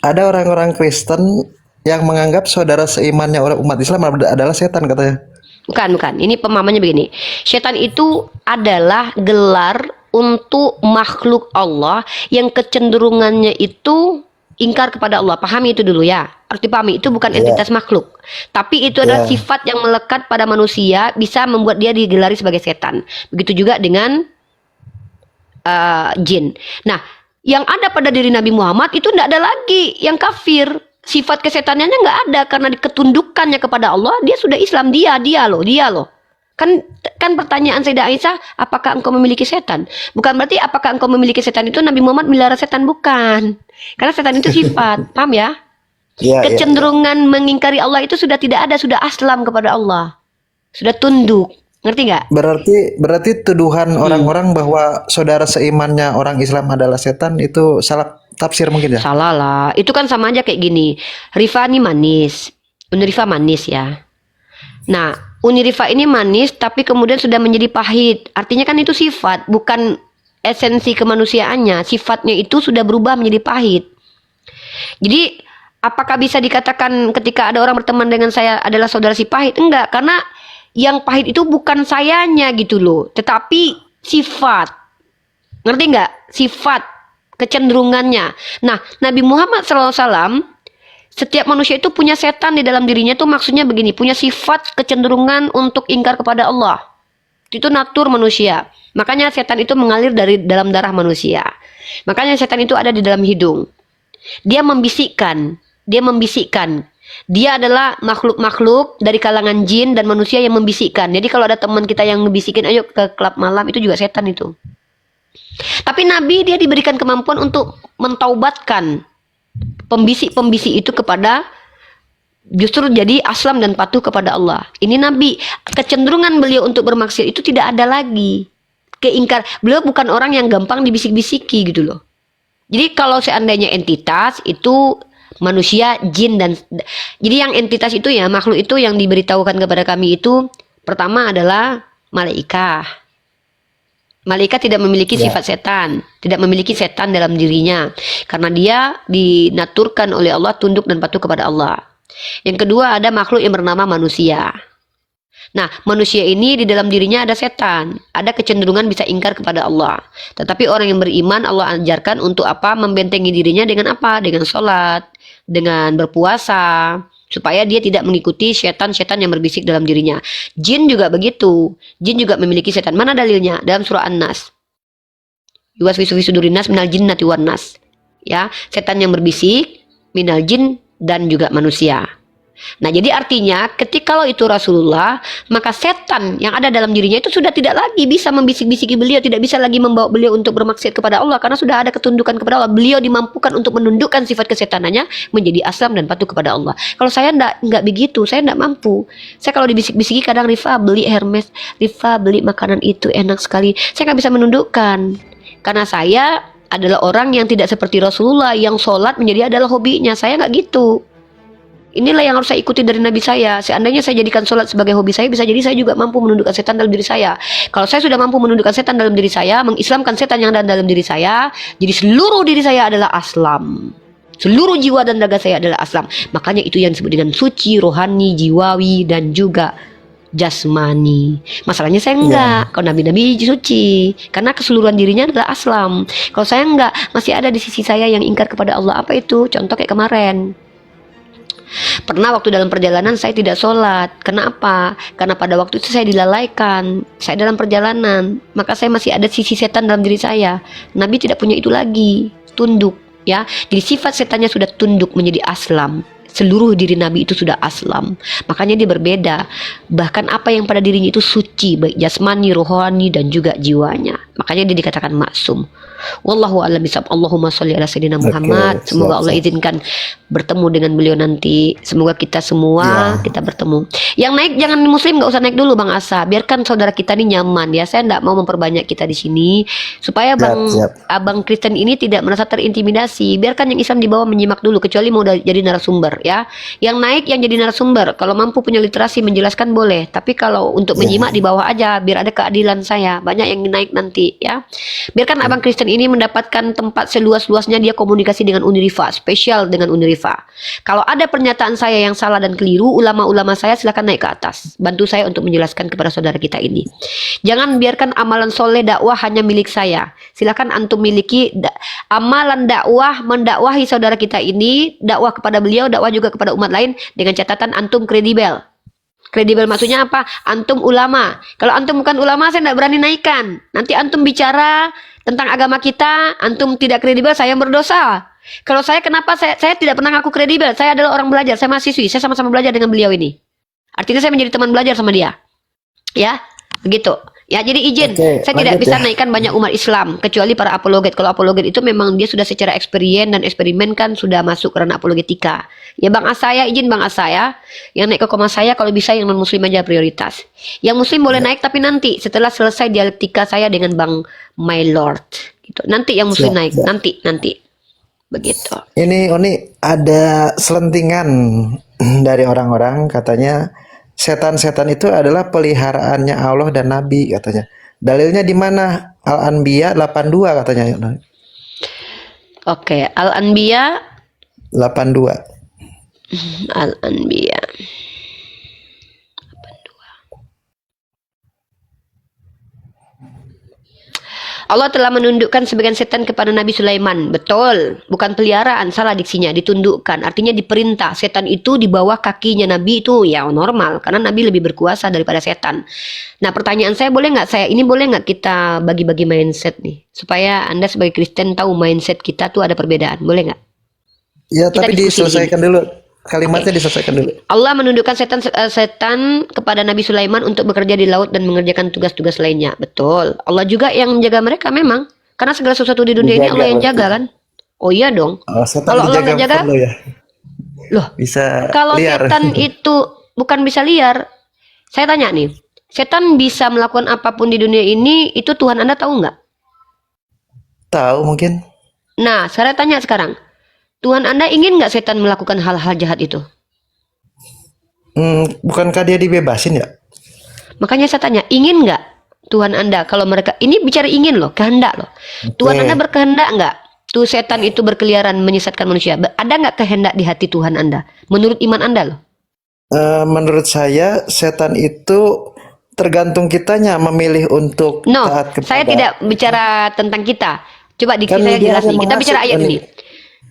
Ada orang-orang Kristen yang menganggap saudara seimannya orang umat Islam adalah setan katanya. Bukan. Ini pemahamannya begini. Setan itu adalah gelar untuk makhluk Allah yang kecenderungannya itu ingkar kepada Allah. Pahami itu dulu ya. Arti pahami itu bukan entitas makhluk, tapi itu adalah sifat yang melekat pada manusia, bisa membuat dia digelari sebagai setan. Begitu juga dengan jin. Nah, yang ada pada diri Nabi Muhammad itu tidak ada lagi yang kafir. Sifat kesetanannya nggak ada karena ketundukannya kepada Allah, dia sudah Islam. Dia loh. Kan pertanyaan Sayyidah Aisyah, apakah engkau memiliki setan? Bukan berarti apakah engkau memiliki setan itu Nabi Muhammad melihara setan, bukan. Karena setan itu sifat, paham ya? Iya. Kecenderungan mengingkari Allah itu sudah tidak ada, sudah aslam kepada Allah. Sudah tunduk. Ngerti nggak? Berarti tuduhan orang-orang bahwa saudara seimannya orang Islam adalah setan itu salah tafsir mungkin ya? Salah lah. Itu kan sama aja kayak gini. Rifa ini manis. Unirifa manis ya. Nah, Unirifa ini manis tapi kemudian sudah menjadi pahit. Artinya kan itu sifat, bukan esensi kemanusiaannya. Sifatnya itu sudah berubah menjadi pahit. Jadi, apakah bisa dikatakan ketika ada orang berteman dengan saya adalah saudara si pahit? Enggak, karena yang pahit itu bukan sayanya gitu loh, tetapi sifat. Ngerti nggak? Sifat, kecenderungannya. Nah, Nabi Muhammad SAW, setiap manusia itu punya setan di dalam dirinya, tuh maksudnya begini, punya sifat kecenderungan untuk ingkar kepada Allah. Itu natur manusia. Makanya setan itu mengalir dari dalam darah manusia. Makanya setan itu ada di dalam hidung. Dia membisikkan. Dia adalah makhluk-makhluk dari kalangan jin dan manusia yang membisikkan. Jadi kalau ada teman kita yang ngebisikin, ayo ke klub malam, itu juga setan itu. Tapi Nabi dia diberikan kemampuan untuk mentaubatkan pembisik-pembisik itu kepada justru jadi aslam dan patuh kepada Allah. Ini Nabi, kecenderungan beliau untuk bermaksiat itu tidak ada lagi. Keingkar, beliau bukan orang yang gampang dibisik-bisiki gitu loh. Jadi kalau seandainya entitas itu manusia, jin dan jadi yang entitas itu ya makhluk itu yang diberitahukan kepada kami itu pertama adalah malaikat. Malaikat tidak memiliki sifat setan, tidak memiliki setan dalam dirinya karena dia dinaturkan oleh Allah tunduk dan patuh kepada Allah. Yang kedua ada makhluk yang bernama manusia. Nah, manusia ini di dalam dirinya ada setan, ada kecenderungan bisa ingkar kepada Allah. Tetapi orang yang beriman Allah ajarkan untuk apa? Membentengi dirinya dengan apa? Dengan sholat, dengan berpuasa, supaya dia tidak mengikuti setan-setan yang berbisik dalam dirinya. Jin juga begitu. Jin juga memiliki setan. Mana dalilnya? Dalam surah An-Nas. Yuwaswisu fi sudurin nas minal jinnati wan nas. Ya, setan yang berbisik minal jin dan juga manusia. Nah, jadi artinya ketika kalau itu Rasulullah, maka setan yang ada dalam dirinya itu sudah tidak lagi bisa membisik-bisiki beliau, tidak bisa lagi membawa beliau untuk bermaksiat kepada Allah, karena sudah ada ketundukan kepada Allah. Beliau dimampukan untuk menundukkan sifat kesetanannya menjadi aslam dan patuh kepada Allah. Kalau saya enggak begitu, saya enggak mampu. Saya kalau dibisik-bisiki kadang, Rifa beli Hermes, Rifa beli makanan itu enak sekali, saya nggak bisa menundukkan, karena saya adalah orang yang tidak seperti Rasulullah yang sholat menjadi adalah hobinya. Saya nggak gitu. Inilah yang harus saya ikuti dari Nabi saya. Seandainya saya jadikan sholat sebagai hobi saya, bisa jadi saya juga mampu menundukkan setan dalam diri saya. Kalau saya sudah mampu menundukkan setan dalam diri saya, mengislamkan setan yang ada dalam diri saya, jadi seluruh diri saya adalah aslam. Seluruh jiwa dan raga saya adalah aslam. Makanya itu yang disebut dengan suci, rohani, jiwawi, dan juga jasmani. Masalahnya saya enggak. Kalau nabi-nabi suci, karena keseluruhan dirinya adalah aslam. Kalau saya enggak, masih ada di sisi saya yang ingkar kepada Allah. Apa itu? Contoh kayak kemarin. Pernah waktu dalam perjalanan saya tidak sholat. Kenapa? Karena pada waktu itu saya dilalaikan. Saya dalam perjalanan, maka saya masih ada sisi setan dalam diri saya. Nabi tidak punya itu lagi. Tunduk, ya. Jadi sifat setannya sudah tunduk menjadi aslam. Seluruh diri Nabi itu sudah aslam. Makanya dia berbeda. Bahkan apa yang pada dirinya itu suci, baik jasmani, rohani, dan juga jiwanya. Makanya dia dikatakan maksum. Wallahu a'lam bishawab. Allahumma sholli ala sayyidina Muhammad. Semoga Allah izinkan bertemu dengan beliau nanti. Semoga kita semua kita bertemu. Yang naik jangan muslim, nggak usah naik dulu Bang Asa. Biarkan saudara kita ini nyaman ya. Saya nggak mau memperbanyak kita di sini supaya abang Kristen ini tidak merasa terintimidasi. Biarkan yang Islam di bawah menyimak dulu, kecuali mau jadi narasumber ya. Yang naik yang jadi narasumber, kalau mampu punya literasi menjelaskan boleh. Tapi kalau untuk menyimak di bawah aja, biar ada keadilan saya. Banyak yang naik nanti ya. Biarkan abang Kristen ini mendapatkan tempat seluas-luasnya, dia komunikasi dengan Unirifa, spesial dengan Unirifa. Kalau ada pernyataan saya yang salah dan keliru, ulama-ulama saya silakan naik ke atas, bantu saya untuk menjelaskan kepada saudara kita ini. Jangan biarkan amalan soleh dakwah hanya milik saya. Silakan antum miliki amalan dakwah, mendakwahi saudara kita ini, dakwah kepada beliau, dakwah juga kepada umat lain, dengan catatan antum kredibel. Kredibel maksudnya apa? Antum ulama. Kalau antum bukan ulama, saya tidak berani naikkan. Nanti antum bicara tentang agama kita, antum tidak kredibel, saya berdosa. Kalau saya, kenapa saya tidak pernah ngaku kredibel? Saya adalah orang belajar, saya mahasiswi, saya sama-sama belajar dengan beliau ini. Artinya saya menjadi teman belajar sama dia. Ya, begitu. Ya, jadi izin, saya tidak bisa naikkan banyak umat Islam kecuali para apologet. Kalau apologet itu memang dia sudah secara eksperien dan eksperimen kan sudah masuk karena apologetika. Ya Bang Asaya, izin Bang Asaya, yang naik ke koma saya kalau bisa yang non muslim aja prioritas. Yang muslim boleh naik tapi nanti setelah selesai dialektika saya dengan Bang My Lord. Gitu. Nanti yang muslim naik, nanti. Begitu. Ini Uni, ada selentingan dari orang-orang katanya setan-setan itu adalah peliharaannya Allah dan Nabi katanya. Dalilnya di mana? Al-Anbiya 82 katanya. Oke, Al-Anbiya 82. Al-Anbiya 82. Allah telah menundukkan sebagian setan kepada Nabi Sulaiman. Betul, bukan peliharaan, salah diksinya, ditundukkan. Artinya diperintah. Setan itu di bawah kakinya Nabi itu ya normal, karena Nabi lebih berkuasa daripada setan. Nah, pertanyaan saya, boleh nggak kita bagi-bagi mindset nih, supaya Anda sebagai Kristen tahu mindset kita tuh ada perbedaan, boleh nggak? Ya, tapi diselesaikan dulu. Kalimatnya diselesaikan dulu. Allah menundukkan setan kepada Nabi Sulaiman untuk bekerja di laut dan mengerjakan tugas-tugas lainnya. Betul. Allah juga yang menjaga mereka memang. Karena segala sesuatu di dunia ini Allah yang jaga kan. Oh iya dong. Kalau Allah nggak jaga, ya? loh. Bisa kalau liar. setan itu bukan bisa liar. Saya tanya nih, setan bisa melakukan apapun di dunia ini, itu Tuhan Anda tahu nggak? Tahu mungkin. Nah, saya tanya sekarang. Tuhan Anda ingin nggak setan melakukan hal-hal jahat itu? Bukankah dia dibebasin ya? Makanya saya tanya, ingin nggak Tuhan Anda kalau mereka, ini bicara ingin loh, kehendak loh. Tuhan Anda berkehendak nggak? Tuh setan itu berkeliaran menyesatkan manusia. Ada nggak kehendak di hati Tuhan Anda? Menurut iman Anda loh. Menurut saya setan itu tergantung kitanya memilih untuk taat kepada. Saya tidak bicara tentang kita. Coba Kan saya dia jelasin. Kita bicara ayat ini.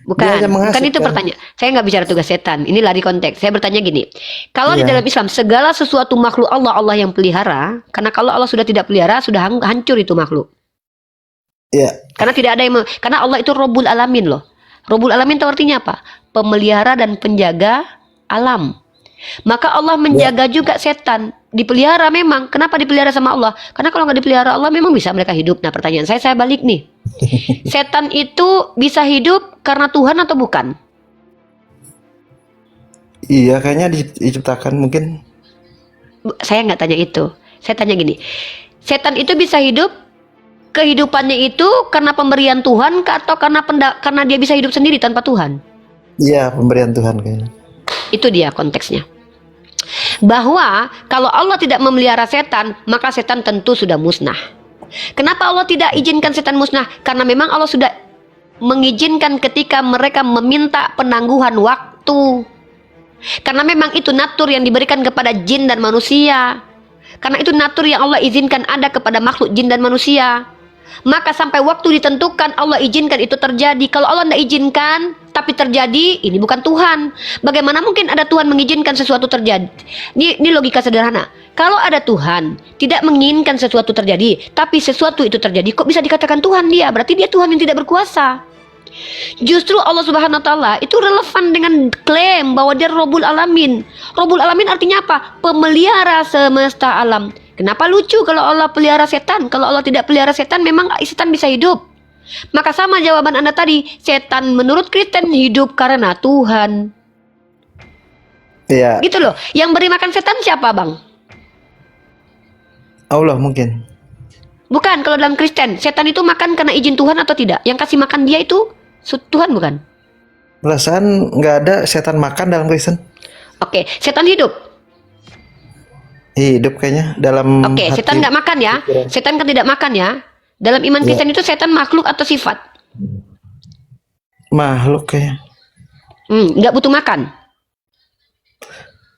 Bukan itu pertanyaan. Saya nggak bicara tugas setan. Ini lari konteks. Saya bertanya gini. Kalau di dalam Islam segala sesuatu makhluk Allah yang pelihara. Karena kalau Allah sudah tidak pelihara, sudah hancur itu makhluk. Iya. Karena tidak ada yang karena Allah itu Rabbul Alamin loh. Rabbul Alamin itu artinya apa? Pemelihara dan penjaga alam. Maka Allah menjaga juga setan. Dipelihara memang. Kenapa dipelihara sama Allah? Karena kalau nggak dipelihara Allah memang bisa mereka hidup. Nah pertanyaan saya balik nih. Setan itu bisa hidup karena Tuhan atau bukan? Iya, kayaknya diciptakan mungkin. Saya nggak tanya itu. Saya tanya gini. Setan itu bisa hidup, kehidupannya itu karena pemberian Tuhan atau karena dia bisa hidup sendiri tanpa Tuhan? Iya, pemberian Tuhan kayaknya. Itu dia konteksnya. Bahwa kalau Allah tidak memelihara setan, maka setan tentu sudah musnah. Kenapa Allah tidak izinkan setan musnah? Karena memang Allah sudah mengizinkan ketika mereka meminta penangguhan waktu. Karena memang itu natur yang diberikan kepada jin dan manusia. Karena itu natur yang Allah izinkan ada kepada makhluk jin dan manusia. Maka sampai waktu ditentukan Allah izinkan itu terjadi. Kalau Allah tidak izinkan tapi terjadi, ini bukan Tuhan. Bagaimana mungkin ada Tuhan mengizinkan sesuatu terjadi? Ini logika sederhana. Kalau ada Tuhan tidak menginginkan sesuatu terjadi, tapi sesuatu itu terjadi, kok bisa dikatakan Tuhan dia? Berarti dia Tuhan yang tidak berkuasa. Justru Allah Subhanahu wa taala itu relevan dengan klaim bahwa dia Rabbul Alamin. Rabbul Alamin artinya apa? Pemelihara semesta alam. Kenapa lucu kalau Allah pelihara setan? Kalau Allah tidak pelihara setan, memang setan bisa hidup. Maka sama jawaban Anda tadi, setan menurut Kristen hidup karena Tuhan. Iya, Gitu loh. Yang beri makan setan siapa, Bang? Allah mungkin. Bukan, kalau dalam Kristen, setan itu makan karena izin Tuhan atau tidak? Yang kasih makan dia itu Tuhan bukan? Perasaan nggak ada setan makan dalam Kristen. Oke, setan hidup. Hidup kayaknya dalam Oke, hati. setan nggak makan ya. Setan kan tidak makan ya. Dalam iman Kristen itu setan makhluk atau sifat? Makhluk kayaknya. Nggak butuh makan.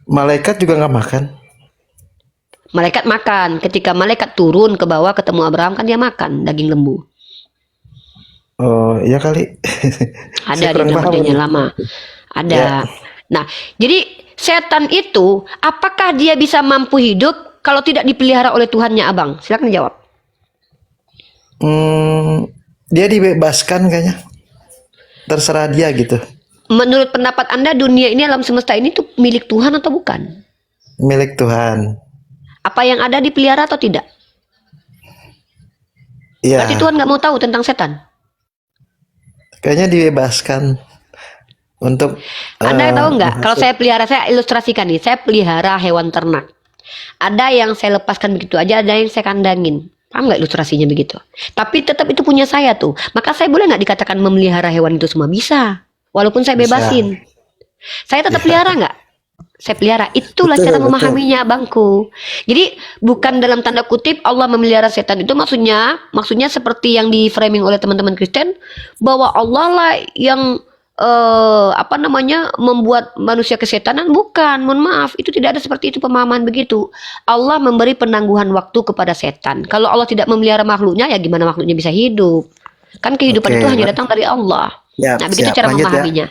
Malaikat juga nggak makan. Malaikat makan. Ketika malaikat turun ke bawah ketemu Abraham kan dia makan daging lembu. Oh iya kali. Ada Saya di kurang dalam paham perjanjian ini. lama. Ada. Ya. Nah, jadi setan itu apakah dia bisa mampu hidup kalau tidak dipelihara oleh Tuhannya, Abang? Silakan jawab. Dia dibebaskan kayaknya. Terserah dia gitu. Menurut pendapat Anda dunia ini, alam semesta ini tuh milik Tuhan atau bukan? Milik Tuhan. Apa yang ada dipelihara atau tidak? Iya. Berarti Tuhan nggak mau tahu tentang setan. Kayaknya dibebaskan untuk. Anda tahu nggak? Kalau menghasut. saya pelihara, saya ilustrasikan nih. Saya pelihara hewan ternak. Ada yang saya lepaskan begitu aja, ada yang saya kandangin. Paham nggak ilustrasinya begitu? Tapi tetap itu punya saya tuh. Maka saya boleh nggak dikatakan memelihara hewan itu semua? Bisa. Walaupun saya Bisa. bebasin. Saya tetap pelihara nggak? Saya pelihara. Itulah Betul, cara betul. memahaminya, Abangku. Jadi bukan dalam tanda kutip Allah memelihara setan itu maksudnya seperti yang di framing oleh teman-teman Kristen bahwa Allah lah yang membuat manusia kesetanan. Bukan, mohon maaf, itu tidak ada seperti itu pemahaman begitu. Allah memberi penangguhan waktu kepada setan. Kalau Allah tidak memelihara makhluknya, ya gimana makhluknya bisa hidup? Kan kehidupan Oke, itu hanya datang dari Allah. Ya, Nah, begitu siap. cara Lanjut ya. memahaminya.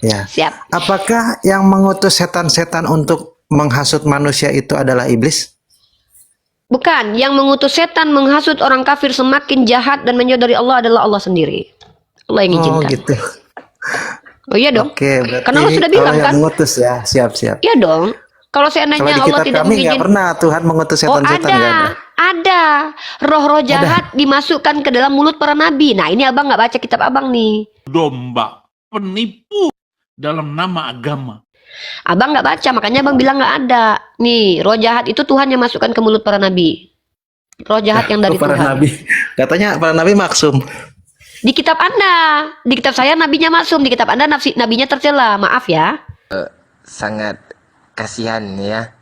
Ya. Siap. Apakah yang mengutus setan-setan untuk menghasut manusia itu adalah iblis? Bukan, yang mengutus setan menghasut orang kafir semakin jahat dan menjauh dari Allah adalah Allah sendiri. Allah yang Oh izinkan. gitu. Oh iya dong. Oke, berarti Karena Allah sudah bilang Allah yang kan? mengutus ya. Siap-siap. Iya dong. Kalau Kalau seandainya di Allah kitab tidak kami nggak mengizinkan, pernah Tuhan mengutus oh setan-setan, nggak ada. ada. Roh-roh jahat dimasukkan ke dalam mulut para nabi. Nah ini abang nggak baca kitab abang nih. Domba, penipu dalam nama agama. Abang nggak baca, makanya abang bilang nggak ada. Nih, roh jahat itu Tuhan yang masukkan ke mulut para nabi. Roh jahat yang dari Para Tuhan. nabi. Katanya para nabi maksum. Di kitab Anda, di kitab saya nabinya maksum, di kitab Anda nabinya tercela. Maaf ya. Sangat kasihan ya.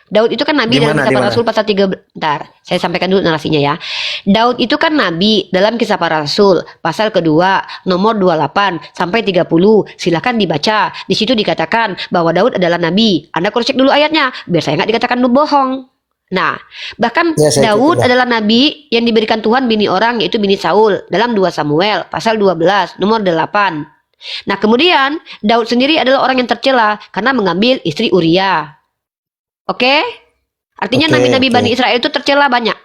Daud itu kan nabi dalam Di mana, kisah di para mana? rasul pasal 3. Bentar, saya sampaikan dulu narasinya ya. Daud itu kan nabi dalam kisah para rasul pasal kedua nomor 28 sampai 30. Silakan dibaca. Di situ dikatakan bahwa Daud adalah nabi. Anda cross check dulu ayatnya biar saya nggak dikatakan lu bohong. Nah, bahkan Ya, saya Daud ikut, ya. adalah nabi yang diberikan Tuhan bini orang, yaitu bini Saul, dalam 2 Samuel pasal 12 nomor 8. Nah, kemudian Daud sendiri adalah orang yang tercela karena mengambil istri Uria. Oke? Artinya Oke, nabi-nabi oke. Bani Israel itu tercela banyak.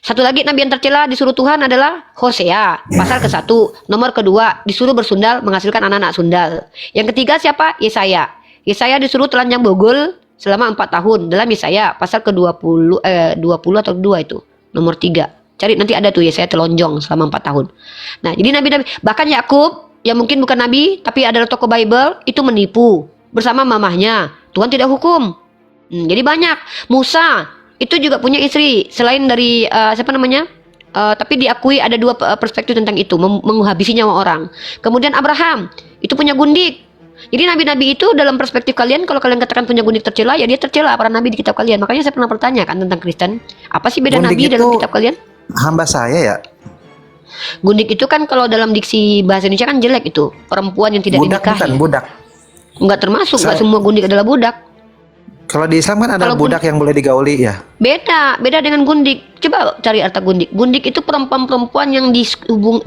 Satu lagi nabi yang tercela disuruh Tuhan adalah Hosea, pasal ke-1. Nomor kedua, disuruh bersundal menghasilkan anak-anak sundal. Yang ketiga siapa? Yesaya. Yesaya disuruh telanjang bogol selama 4 tahun dalam Yesaya pasal ke-20 20 atau 2 itu. Nomor 3. Cari nanti ada tuh Yesaya telonjong selama 4 tahun. Nah, jadi nabi-nabi, bahkan Yakub yang mungkin bukan nabi tapi adalah tokoh Bible itu menipu bersama mamahnya. Tuhan tidak hukum. Jadi banyak. Musa itu juga punya istri selain dari siapa namanya? Tapi diakui ada 2 perspektif tentang itu, menghabisi nyawa orang. Kemudian Abraham itu punya gundik. Jadi nabi-nabi itu dalam perspektif kalian, kalau kalian katakan punya gundik tercela, ya dia tercela para nabi di kitab kalian. Makanya saya pernah bertanya kan tentang Kristen, apa sih beda Gundik nabi itu dalam kitab kalian? hamba saya ya. Gundik itu kan kalau dalam diksi bahasa Indonesia kan jelek itu, perempuan yang tidak Budak dinikahi. bukan budak. Enggak termasuk, enggak semua gundik adalah budak. Kalau di Islam kan ada Kalau budak yang boleh digauli ya. Beda dengan gundik. Coba cari arti gundik. Gundik itu perempuan-perempuan yang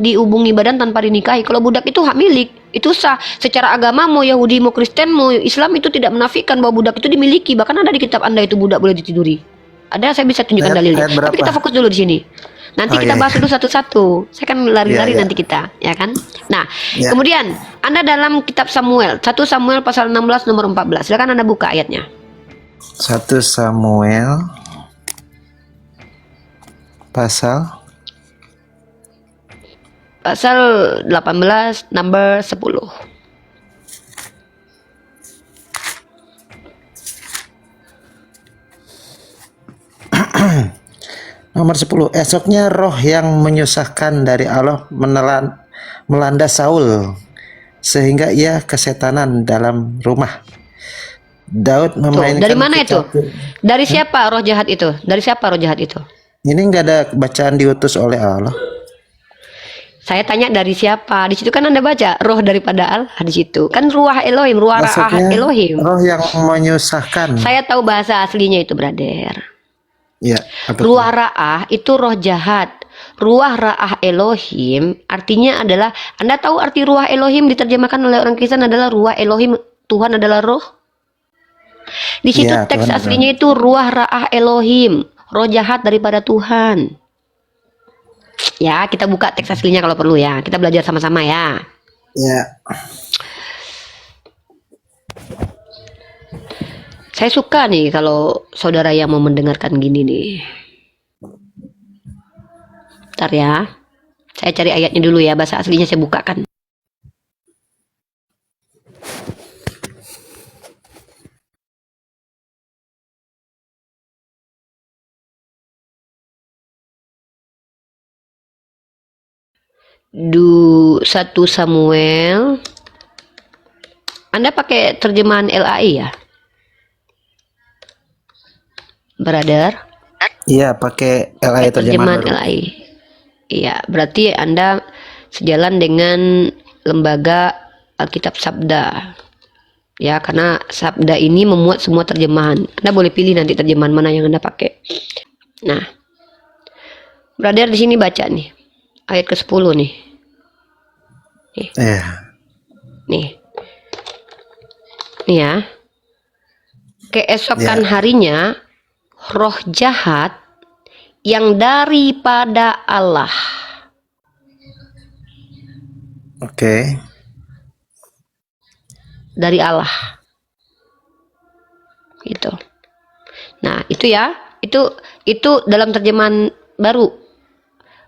dihubungi badan tanpa dinikahi. Kalau budak itu hak milik, itu sah. Secara agama mau Yahudi, mau Kristen, mau Islam itu tidak menafikan bahwa budak itu dimiliki. Bahkan ada di kitab Anda itu budak boleh ditiduri. Ada, saya bisa tunjukkan dalilnya. ayat berapa? Tapi kita fokus dulu di sini. Nanti kita bahas dulu satu-satu. Saya kan lari-lari Iya, iya. nanti kita, ya kan? Nah, Iya. kemudian Anda dalam kitab Samuel, 1 Samuel pasal 16 nomor 14. Silakan Anda buka ayatnya. 1 Samuel pasal 18 number 10. nomor 10. Esoknya roh yang menyusahkan dari Allah melanda Saul sehingga ia kesetanan dalam rumah. Daud Tuh, memainkan dari mana itu? kecapi- Dari siapa roh jahat itu? Dari siapa roh jahat itu? Ini enggak ada bacaan diutus oleh Allah. Saya tanya dari siapa? Di situ kan Anda baca roh daripada Allah di situ. Kan ruah Elohim, ruah Ra'ah Maksudnya Elohim. roh yang menyusahkan. Saya tahu bahasa aslinya itu, brother. Ya, apa tuh? Ruah Ra'ah itu roh jahat. Ruah Ra'ah Elohim artinya adalah, Anda tahu arti ruah Elohim diterjemahkan oleh orang Kristen adalah ruah Elohim, Tuhan adalah roh. Di situ Ya, teks Tuhan aslinya itu ruah Ra'ah Elohim, roh jahat daripada Tuhan. Ya, kita buka teks aslinya kalau perlu ya. Kita belajar sama-sama ya. Ya. Saya suka nih kalau saudara yang mau mendengarkan gini nih. Bentar ya. Saya cari ayatnya dulu ya, bahasa aslinya saya bukakan. Du 1 Samuel. Anda pakai terjemahan LAI ya? Brother, Iya, pakai LAI terjemahan baru. LAI. Iya, berarti Anda sejalan dengan lembaga Alkitab Sabda. Ya, karena Sabda ini memuat semua terjemahan. Anda boleh pilih nanti terjemahan mana yang Anda pakai. Nah, brother di sini baca nih. Ayat ke-10 nih. Iya. Nih. Nih ya. Keesokan harinya roh jahat yang daripada Allah. Oke. Dari Allah. Gitu. Nah, itu ya. Itu dalam terjemahan baru.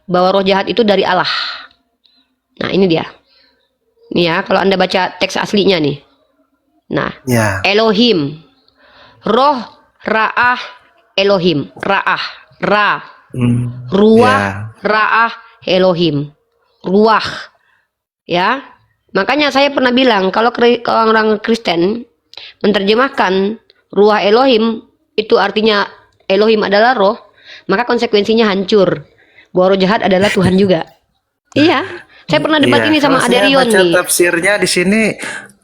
Bahwa roh jahat itu dari Allah. Nah, ini dia. Nih ya, kalau Anda baca teks aslinya nih. Nah, Ya. Elohim. Roh Ra'ah Elohim. Ra'ah. Ra. Ruah Ya. Ra'ah Elohim. Ruah. Ya. Makanya saya pernah bilang kalau orang Kristen menerjemahkan ruah Elohim itu artinya Elohim adalah roh, maka konsekuensinya hancur. Bahwa roh jahat adalah Tuhan juga. Iya. Saya pernah debat Iya, ini sama kalau saya Aderion baca nih. tafsirnya di sini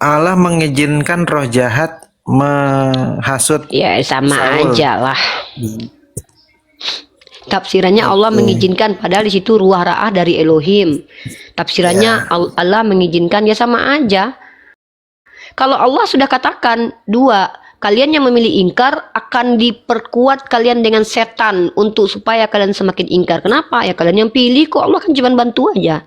Allah mengizinkan roh jahat menghasut. Ya sama Saul. aja lah. Tafsirannya Allah mengizinkan, padahal di situ ruah ra'ah dari Elohim. Tafsirannya Allah mengizinkan, ya sama aja. Kalau Allah sudah katakan dua, kalian yang memilih ingkar akan diperkuat kalian dengan setan untuk supaya kalian semakin ingkar. Kenapa? Ya kalian yang pilih kok, Allah kan cuma bantu aja.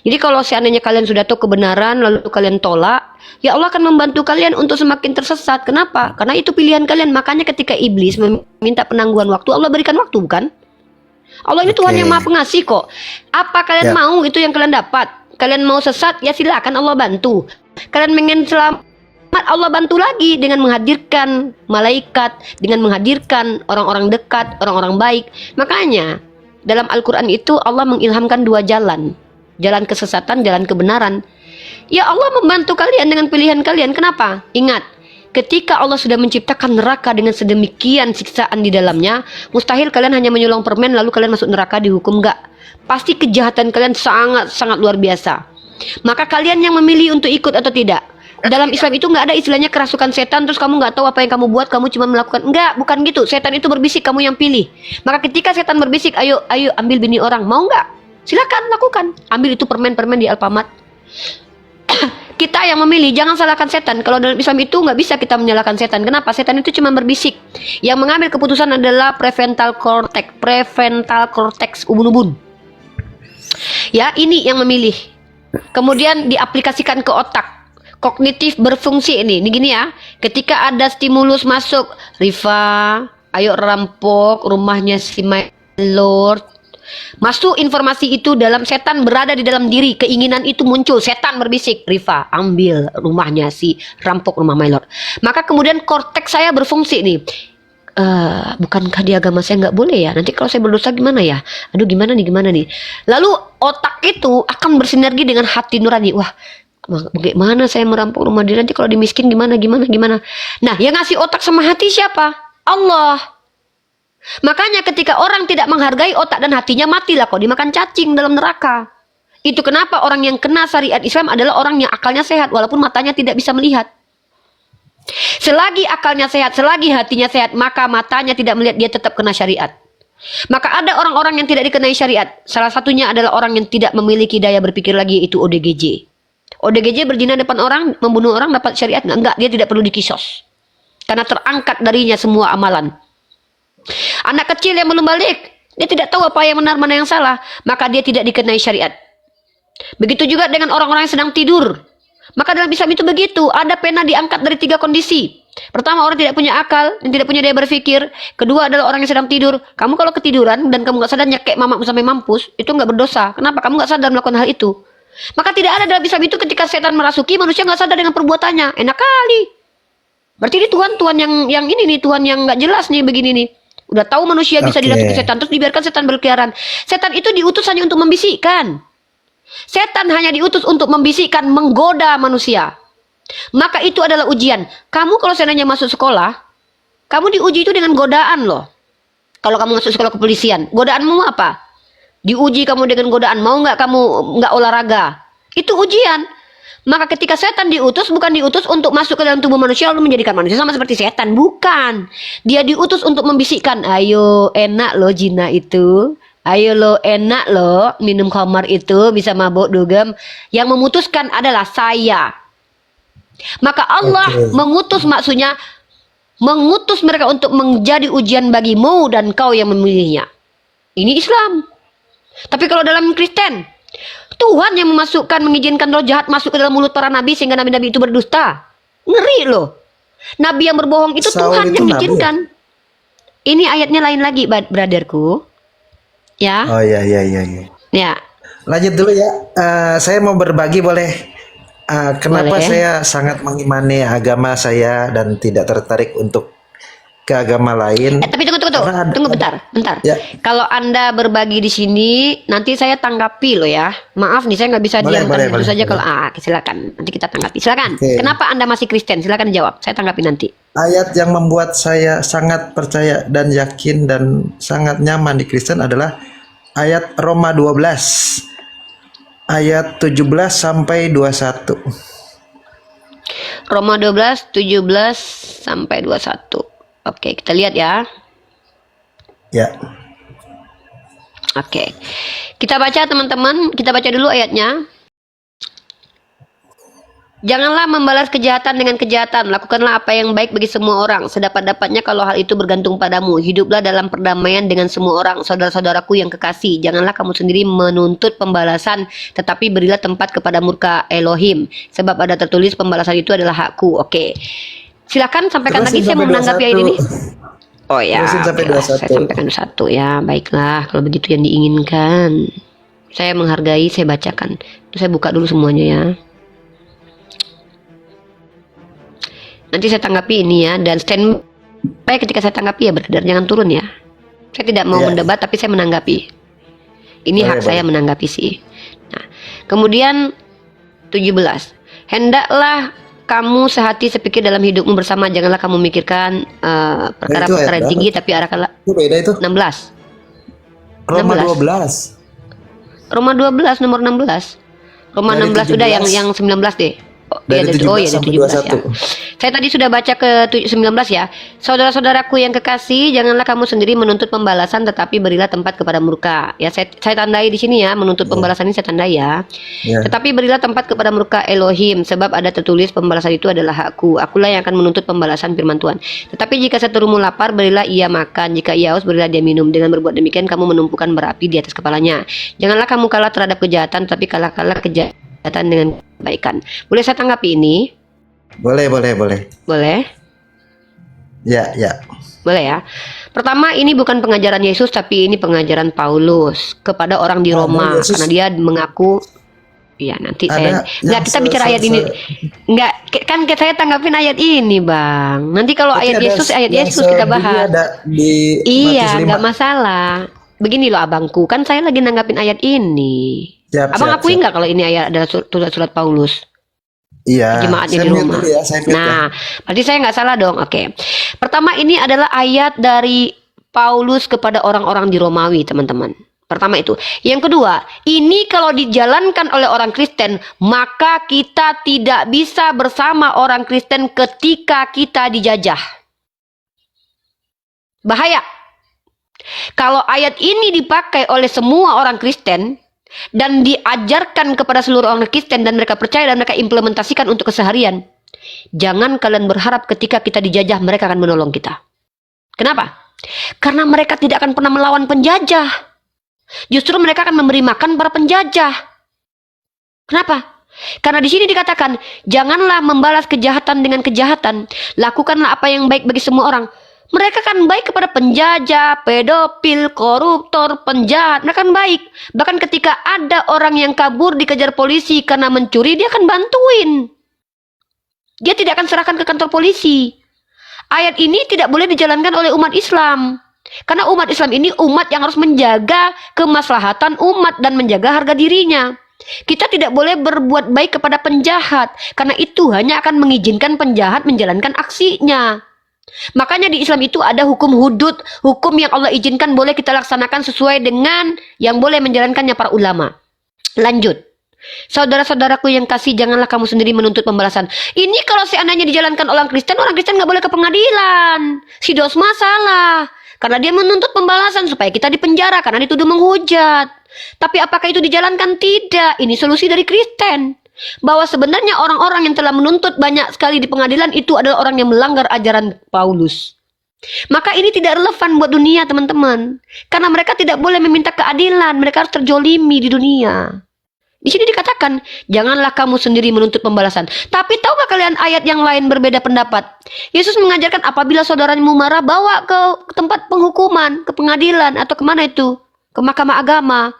Jadi kalau seandainya kalian sudah tahu kebenaran lalu kalian tolak, ya Allah akan membantu kalian untuk semakin tersesat. Kenapa? Karena itu pilihan kalian. Makanya ketika iblis meminta penangguhan waktu, Allah berikan waktu, bukan? Allah ini Tuhan yang Maha Pengasih kok. Apa kalian mau itu yang kalian dapat. Kalian mau sesat, ya silakan Allah bantu. Kalian ingin selamat, Allah bantu lagi dengan menghadirkan malaikat, dengan menghadirkan orang-orang dekat, orang-orang baik. Makanya dalam Al-Quran itu Allah mengilhamkan dua jalan. Jalan kesesatan, jalan kebenaran. Ya Allah membantu kalian dengan pilihan kalian. Kenapa? Ingat, ketika Allah sudah menciptakan neraka dengan sedemikian siksaan di dalamnya, mustahil kalian hanya menyolong permen lalu kalian masuk neraka dihukum. Enggak. Pasti kejahatan kalian sangat-sangat luar biasa. Maka kalian yang memilih untuk ikut atau tidak. Dalam Islam itu nggak ada istilahnya kerasukan setan terus kamu nggak tahu apa yang kamu buat, kamu cuma melakukan. Enggak, bukan gitu. Setan itu berbisik, kamu yang pilih. Maka ketika setan berbisik, ayo ambil bini orang, mau nggak? Silakan lakukan. Ambil itu permen-permen di Alfamart. Kita yang memilih, jangan salahkan setan. Kalau dalam Islam itu nggak bisa kita menyalahkan setan. Kenapa? Setan itu cuma berbisik. Yang mengambil keputusan adalah prefrontal cortex ubun-ubun. Ya, ini yang memilih. Kemudian diaplikasikan ke otak. Kognitif berfungsi ini gini ya. Ketika ada stimulus masuk, Rifa, ayo rampok rumahnya si my lord. Masuk informasi itu dalam setan berada di dalam diri. Keinginan itu muncul. Setan berbisik, Rifa, ambil rumahnya si rampok rumah my lord. Maka kemudian korteks saya berfungsi nih. Bukankah di agama saya nggak boleh ya? Nanti kalau saya berdosa gimana ya? Aduh gimana nih? Lalu otak itu akan bersinergi dengan hati nurani. Wah, bagaimana saya merampok rumah dia, nanti kalau dimiskin gimana. Nah, yang ngasih otak sama hati siapa? Allah. Makanya ketika orang tidak menghargai otak dan hatinya, matilah kau dimakan cacing dalam neraka. Itu kenapa orang yang kena syariat Islam adalah orang yang akalnya sehat walaupun matanya tidak bisa melihat. Selagi akalnya sehat, selagi hatinya sehat, maka matanya tidak melihat, dia tetap kena syariat. Maka ada orang-orang yang tidak dikenai syariat. Salah satunya adalah orang yang tidak memiliki daya berpikir lagi, yaitu ODGJ. ODGJ berzina depan orang, membunuh orang dapat syariat? Enggak, dia tidak perlu dikisos. Karena terangkat darinya semua amalan. Anak kecil yang belum balik, dia tidak tahu apa yang benar, mana yang salah, maka dia tidak dikenai syariat. Begitu juga dengan orang-orang yang sedang tidur. Maka dalam Islam itu begitu, ada pena diangkat dari 3 kondisi. Pertama, orang tidak punya akal dan tidak punya daya berpikir. Kedua adalah orang yang sedang tidur. Kamu kalau ketiduran dan kamu nggak sadar nyekek mamamu sampai mampus, itu nggak berdosa. Kenapa? Kamu nggak sadar melakukan hal itu. Maka tidak ada dalam Islam itu ketika setan merasuki, manusia nggak sadar dengan perbuatannya. Enak kali. Berarti ini Tuhan yang ini nih, Tuhan yang nggak jelas nih begini nih. Udah tahu manusia bisa dirasuki setan, terus dibiarkan setan berkeliaran. Setan itu diutus hanya untuk membisikkan. Setan hanya diutus untuk membisikkan, menggoda manusia. Maka itu adalah ujian. Kamu kalau seandainya masuk sekolah, kamu diuji itu dengan godaan loh. Kalau kamu masuk sekolah kepolisian, godaanmu apa? Diuji kamu dengan godaan, mau nggak kamu nggak olahraga? Itu ujian. Maka ketika setan diutus, bukan diutus untuk masuk ke dalam tubuh manusia lalu menjadikan manusia sama seperti setan, bukan. Dia diutus untuk membisikkan, ayo enak loh zina itu. Ayo lo enak lo minum khamar itu, bisa mabuk dugem. Yang memutuskan adalah saya. Maka Allah mengutus, maksudnya mengutus mereka untuk menjadi ujian bagimu dan kau yang memilihnya. Ini Islam. Tapi kalau dalam Kristen, Tuhan yang mengizinkan roh jahat masuk ke dalam mulut para nabi sehingga nabi-nabi itu berdusta. Ngeri loh. Nabi yang berbohong itu Tuhan yang mengizinkan. Ini ayatnya lain lagi, brotherku. Ya. Oh iya. Ya. Lanjut dulu ya. Saya mau berbagi boleh. Kenapa Boleh. saya sangat mengimani agama saya dan tidak tertarik untuk ke agama lain. Tapi tunggu bentar. Ya. Kalau Anda berbagi di sini, nanti saya tanggapi loh ya. Maaf nih, saya nggak bisa diamkan itu saja. Kalau silakan, nanti kita tanggapi. Silakan. Kenapa Anda masih Kristen? Silakan jawab. Saya tanggapi nanti. Ayat yang membuat saya sangat percaya dan yakin dan sangat nyaman di Kristen adalah ayat Roma 12 ayat 17 sampai 21. Roma 12, 17 sampai 21. Oke, kita lihat ya. Ya. Oke. Kita baca teman-teman, kita baca dulu ayatnya. Janganlah membalas kejahatan dengan kejahatan. Lakukanlah apa yang baik bagi semua orang. Sedapat-dapatnya kalau hal itu bergantung padamu. Hiduplah dalam perdamaian dengan semua orang. Saudara-saudaraku yang kekasih, janganlah kamu sendiri menuntut pembalasan, tetapi berilah tempat kepada murka Elohim. Sebab ada tertulis pembalasan itu adalah hakku. Oke. Silakan sampaikan lagi, Terusin saya mau sampai menanggapi ayat 21. ini. Oh ya, Terusin sampai okelah, 21. saya sampaikan satu ya. Baiklah, kalau begitu yang diinginkan. Saya menghargai, saya bacakan. Itu saya buka dulu semuanya ya. Nanti saya tanggapi ini ya, dan standby ketika saya tanggapi ya, brother, jangan turun ya. Saya tidak mau Ya. mendebat, tapi saya menanggapi. Ini Boleh, hak saya boleh. menanggapi sih. Nah, kemudian 17. Hendaklah kamu sehati sepikir dalam hidupmu bersama, janganlah kamu memikirkan perkara-perkara yang ayat tinggi, tapi arahkanlah. Itu beda itu. 16. Roma 16. 12. Roma 12 nomor 16. Roma Dari 16 sudah 17. yang 19 deh. Oh, Dari iya, 17 dari sampai 17 ya. 21. Saya tadi sudah baca ke 19 ya. Saudara-saudaraku yang kekasih, janganlah kamu sendiri menuntut pembalasan, tetapi berilah tempat kepada murka. Ya, saya tandai di sini ya, menuntut pembalasan ini saya tandai ya. Ya. Tetapi berilah tempat kepada murka Elohim, sebab ada tertulis pembalasan itu adalah hakku. Akulah yang akan menuntut pembalasan, firman Tuhan. Tetapi jika seterumu lapar, berilah ia makan. Jika ia haus, berilah dia minum. Dengan berbuat demikian, kamu menumpukan berapi di atas kepalanya. Janganlah kamu kalah terhadap kejahatan, tapi kalah kejahatan dengan kebaikan. Boleh saya tanggapi ini? Boleh. Boleh? Ya. Boleh ya. Pertama, ini bukan pengajaran Yesus, tapi ini pengajaran Paulus kepada orang di Ada Roma, Yesus. karena dia mengaku. Ya, nanti Ada saya yang kita bicara ayat ini. Enggak, kan saya tanggapin ayat ini, Bang. Nanti kalau Tapi ayat ada Yesus, ayat yang Yesus kita sebelumnya bahas. ada di Iya, Matius nggak 5. masalah. Begini loh abangku, kan saya lagi nanggapin ayat ini. Siap, Abang siap, akui siap. nggak kalau ini ayat adalah surat Paulus? Iya. Jemaat Saya di mute Roma. dulu ya, saya mute ya. Nah, berarti saya nggak salah dong. Oke. Pertama, ini adalah ayat dari Paulus kepada orang-orang di Romawi, teman-teman. Pertama itu. Yang kedua, ini kalau dijalankan oleh orang Kristen, maka kita tidak bisa bersama orang Kristen ketika kita dijajah. Bahaya. Kalau ayat ini dipakai oleh semua orang Kristen dan diajarkan kepada seluruh orang Kristen dan mereka percaya dan mereka implementasikan untuk keseharian, jangan kalian berharap ketika kita dijajah mereka akan menolong kita. Kenapa? Karena mereka tidak akan pernah melawan penjajah. Justru mereka akan memberi makan para penjajah. Kenapa? Karena di sini dikatakan, janganlah membalas kejahatan dengan kejahatan, lakukanlah apa yang baik bagi semua orang. Mereka kan baik kepada penjajah, pedofil, koruptor, penjahat. Mereka kan baik. Bahkan ketika ada orang yang kabur dikejar polisi karena mencuri, dia akan bantuin. Dia tidak akan serahkan ke kantor polisi. Ayat ini tidak boleh dijalankan oleh umat Islam. Karena umat Islam ini umat yang harus menjaga kemaslahatan umat dan menjaga harga dirinya. Kita tidak boleh berbuat baik kepada penjahat. Karena itu hanya akan mengizinkan penjahat menjalankan aksinya. Makanya di Islam itu ada hukum hudud, hukum yang Allah izinkan boleh kita laksanakan sesuai dengan yang boleh menjalankannya para ulama. Lanjut. Saudara-saudaraku yang kasih, janganlah kamu sendiri menuntut pembalasan. Ini kalau seandainya dijalankan orang Kristen nggak boleh ke pengadilan. Si Dosma salah. Karena dia menuntut pembalasan supaya kita dipenjara karena dituduh menghujat. Tapi apakah itu dijalankan? Tidak. Ini solusi dari Kristen. Bahwa sebenarnya orang-orang yang telah menuntut banyak sekali di pengadilan itu adalah orang yang melanggar ajaran Paulus. Maka ini tidak relevan buat dunia, teman-teman. Karena mereka tidak boleh meminta keadilan, mereka harus terjolimi di dunia. Di sini dikatakan, janganlah kamu sendiri menuntut pembalasan. Tapi tahukah kalian ayat yang lain berbeda pendapat? Yesus mengajarkan apabila saudaramu marah, bawa ke tempat penghukuman, ke pengadilan, atau kemana itu? Ke mahkamah agama.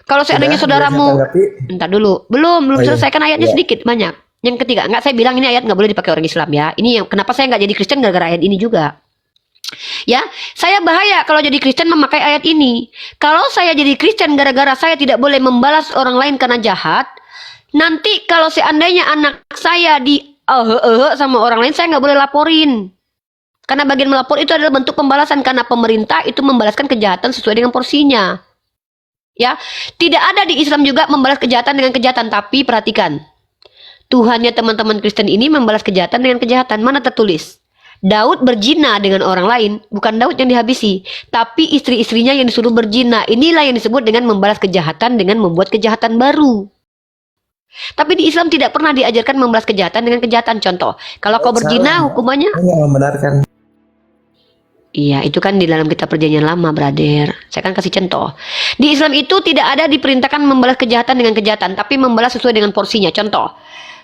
Kalau seandainya saudaramu, entar dulu, belum selesaikan ayatnya sedikit banyak. Yang ketiga, enggak, saya bilang ini ayat nggak boleh dipakai orang Islam ya. Ini yang kenapa saya nggak jadi Kristen gara-gara ayat ini juga. Ya, saya bahaya kalau jadi Kristen memakai ayat ini. Kalau saya jadi Kristen gara-gara saya tidak boleh membalas orang lain karena jahat, nanti kalau seandainya anak saya sama orang lain, saya nggak boleh laporin. Karena bagian melapor itu adalah bentuk pembalasan karena pemerintah itu membalaskan kejahatan sesuai dengan porsinya. Ya, tidak ada di Islam juga membalas kejahatan dengan kejahatan, tapi perhatikan. Tuhannya teman-teman Kristen ini membalas kejahatan dengan kejahatan. Mana tertulis? Daud berzina dengan orang lain, bukan Daud yang dihabisi, tapi istri-istrinya yang disuruh berzina. Inilah yang disebut dengan membalas kejahatan dengan membuat kejahatan baru. Tapi di Islam tidak pernah diajarkan membalas kejahatan dengan kejahatan. Contoh, kalau kau berzina hukumannya, Saya membenarkan. iya itu kan di dalam kitab perjanjian lama, brother. Saya kan kasih contoh. Di Islam itu tidak ada diperintahkan membalas kejahatan dengan kejahatan, tapi membalas sesuai dengan porsinya. Contoh,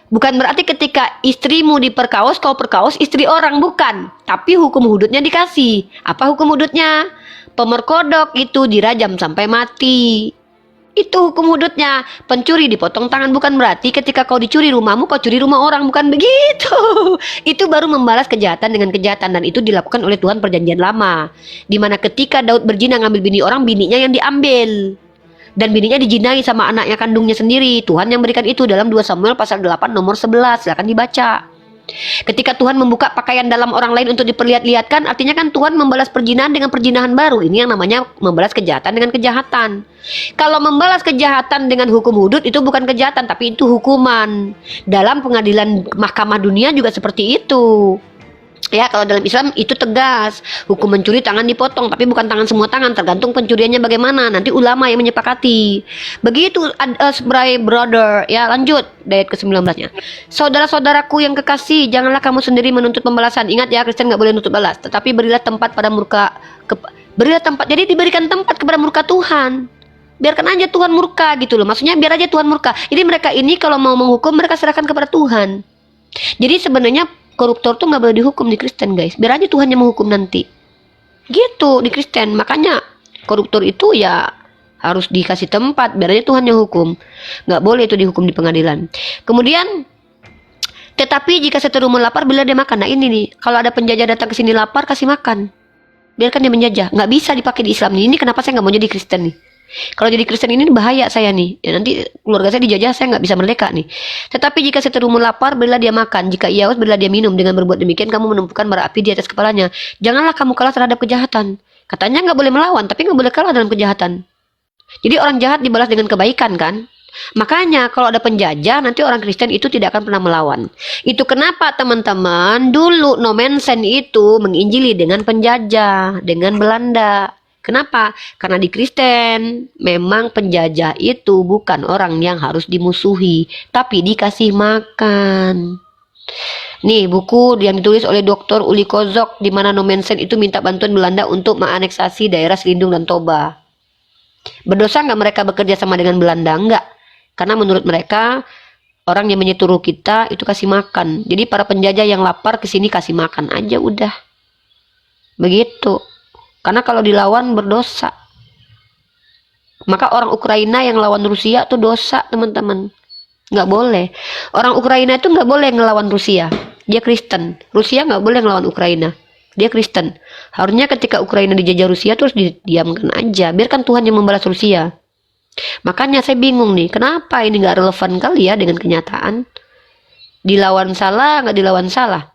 bukan berarti ketika istrimu diperkaos, kau perkaos istri orang, bukan. Tapi hukum hududnya dikasih. Apa hukum hududnya? Pemerkodok itu dirajam sampai mati. Itu hukum hududnya. Pencuri dipotong tangan, bukan berarti ketika kau dicuri rumahmu, kau curi rumah orang, bukan begitu. Itu baru membalas kejahatan dengan kejahatan, dan itu dilakukan oleh Tuhan perjanjian lama. Dimana ketika Daud berzina ngambil bini orang, bininya yang diambil. Dan bininya dijinai sama anaknya kandungnya sendiri. Tuhan yang berikan itu dalam 2 Samuel pasal 8 nomor 11. Silakan dibaca. Ketika Tuhan membuka pakaian dalam orang lain untuk diperlihat-lihatkan, artinya kan Tuhan membalas perjinahan dengan perjinahan baru. Ini yang namanya membalas kejahatan dengan kejahatan. Kalau membalas kejahatan dengan hukum hudud itu bukan kejahatan, tapi itu hukuman. Dalam pengadilan mahkamah dunia juga seperti itu. Ya, kalau dalam Islam itu tegas. Hukum mencuri tangan dipotong, tapi bukan tangan semua tangan, tergantung pencuriannya bagaimana. Nanti ulama yang menyepakati. Begitu brother. Ya, lanjut ayat ke-19-nya. Saudara-saudaraku yang kekasih, janganlah kamu sendiri menuntut pembalasan. Ingat ya, Kristen nggak boleh nuntut balas, tetapi berilah tempat pada murka berilah tempat. Jadi diberikan tempat kepada murka Tuhan. Biarkan aja Tuhan murka gitu loh. Maksudnya biar aja Tuhan murka. Jadi mereka ini kalau mau menghukum, mereka serahkan kepada Tuhan. Jadi sebenarnya koruptor tuh nggak boleh dihukum di Kristen, guys. Biar aja Tuhan yang menghukum nanti. Gitu di Kristen. Makanya koruptor itu ya harus dikasih tempat. Biar aja Tuhan yang hukum. Nggak boleh itu dihukum di pengadilan. Kemudian, tetapi jika seterumu lapar, bila dia makan. Nah ini nih, kalau ada penjajah datang ke sini lapar, kasih makan. Biarkan dia menjajah. Nggak bisa dipakai di Islam nih. Ini kenapa saya nggak mau jadi Kristen nih? Kalau jadi Kristen ini bahaya saya nih. Ya, nanti keluarga saya dijajah, saya nggak bisa merdeka nih. Tetapi jika seterumu lapar, berilah dia makan. Jika ia haus, berilah dia minum. Dengan berbuat demikian, kamu menumpukan bara api di atas kepalanya. Janganlah kamu kalah terhadap kejahatan. Katanya nggak boleh melawan, tapi nggak boleh kalah dalam kejahatan. Jadi orang jahat dibalas dengan kebaikan kan? Makanya kalau ada penjajah, nanti orang Kristen itu tidak akan pernah melawan. Itu kenapa teman-teman dulu Nomensen itu menginjili dengan penjajah, dengan Belanda. Kenapa? Karena di Kristen memang penjajah itu bukan orang yang harus dimusuhi, tapi dikasih makan. Nih buku yang ditulis oleh Dr. Uli Kozok, di mana Nomensen itu minta bantuan Belanda untuk menganeksasi daerah Selindung dan Toba. Berdosa nggak mereka bekerja sama dengan Belanda? Enggak. Karena menurut mereka orang yang menyeturuh kita itu kasih makan. Jadi para penjajah yang lapar kesini kasih makan aja udah. Begitu. Karena kalau dilawan berdosa. Maka orang Ukraina yang lawan Rusia itu dosa, teman-teman. Nggak boleh. Orang Ukraina itu nggak boleh ngelawan Rusia. Dia Kristen. Rusia nggak boleh ngelawan Ukraina. Dia Kristen. Harusnya ketika Ukraina dijajah Rusia terus didiamkan aja. Biarkan Tuhan yang membalas Rusia. Makanya saya bingung nih. Kenapa ini nggak relevan kali ya dengan kenyataan? Dilawan salah, nggak dilawan salah.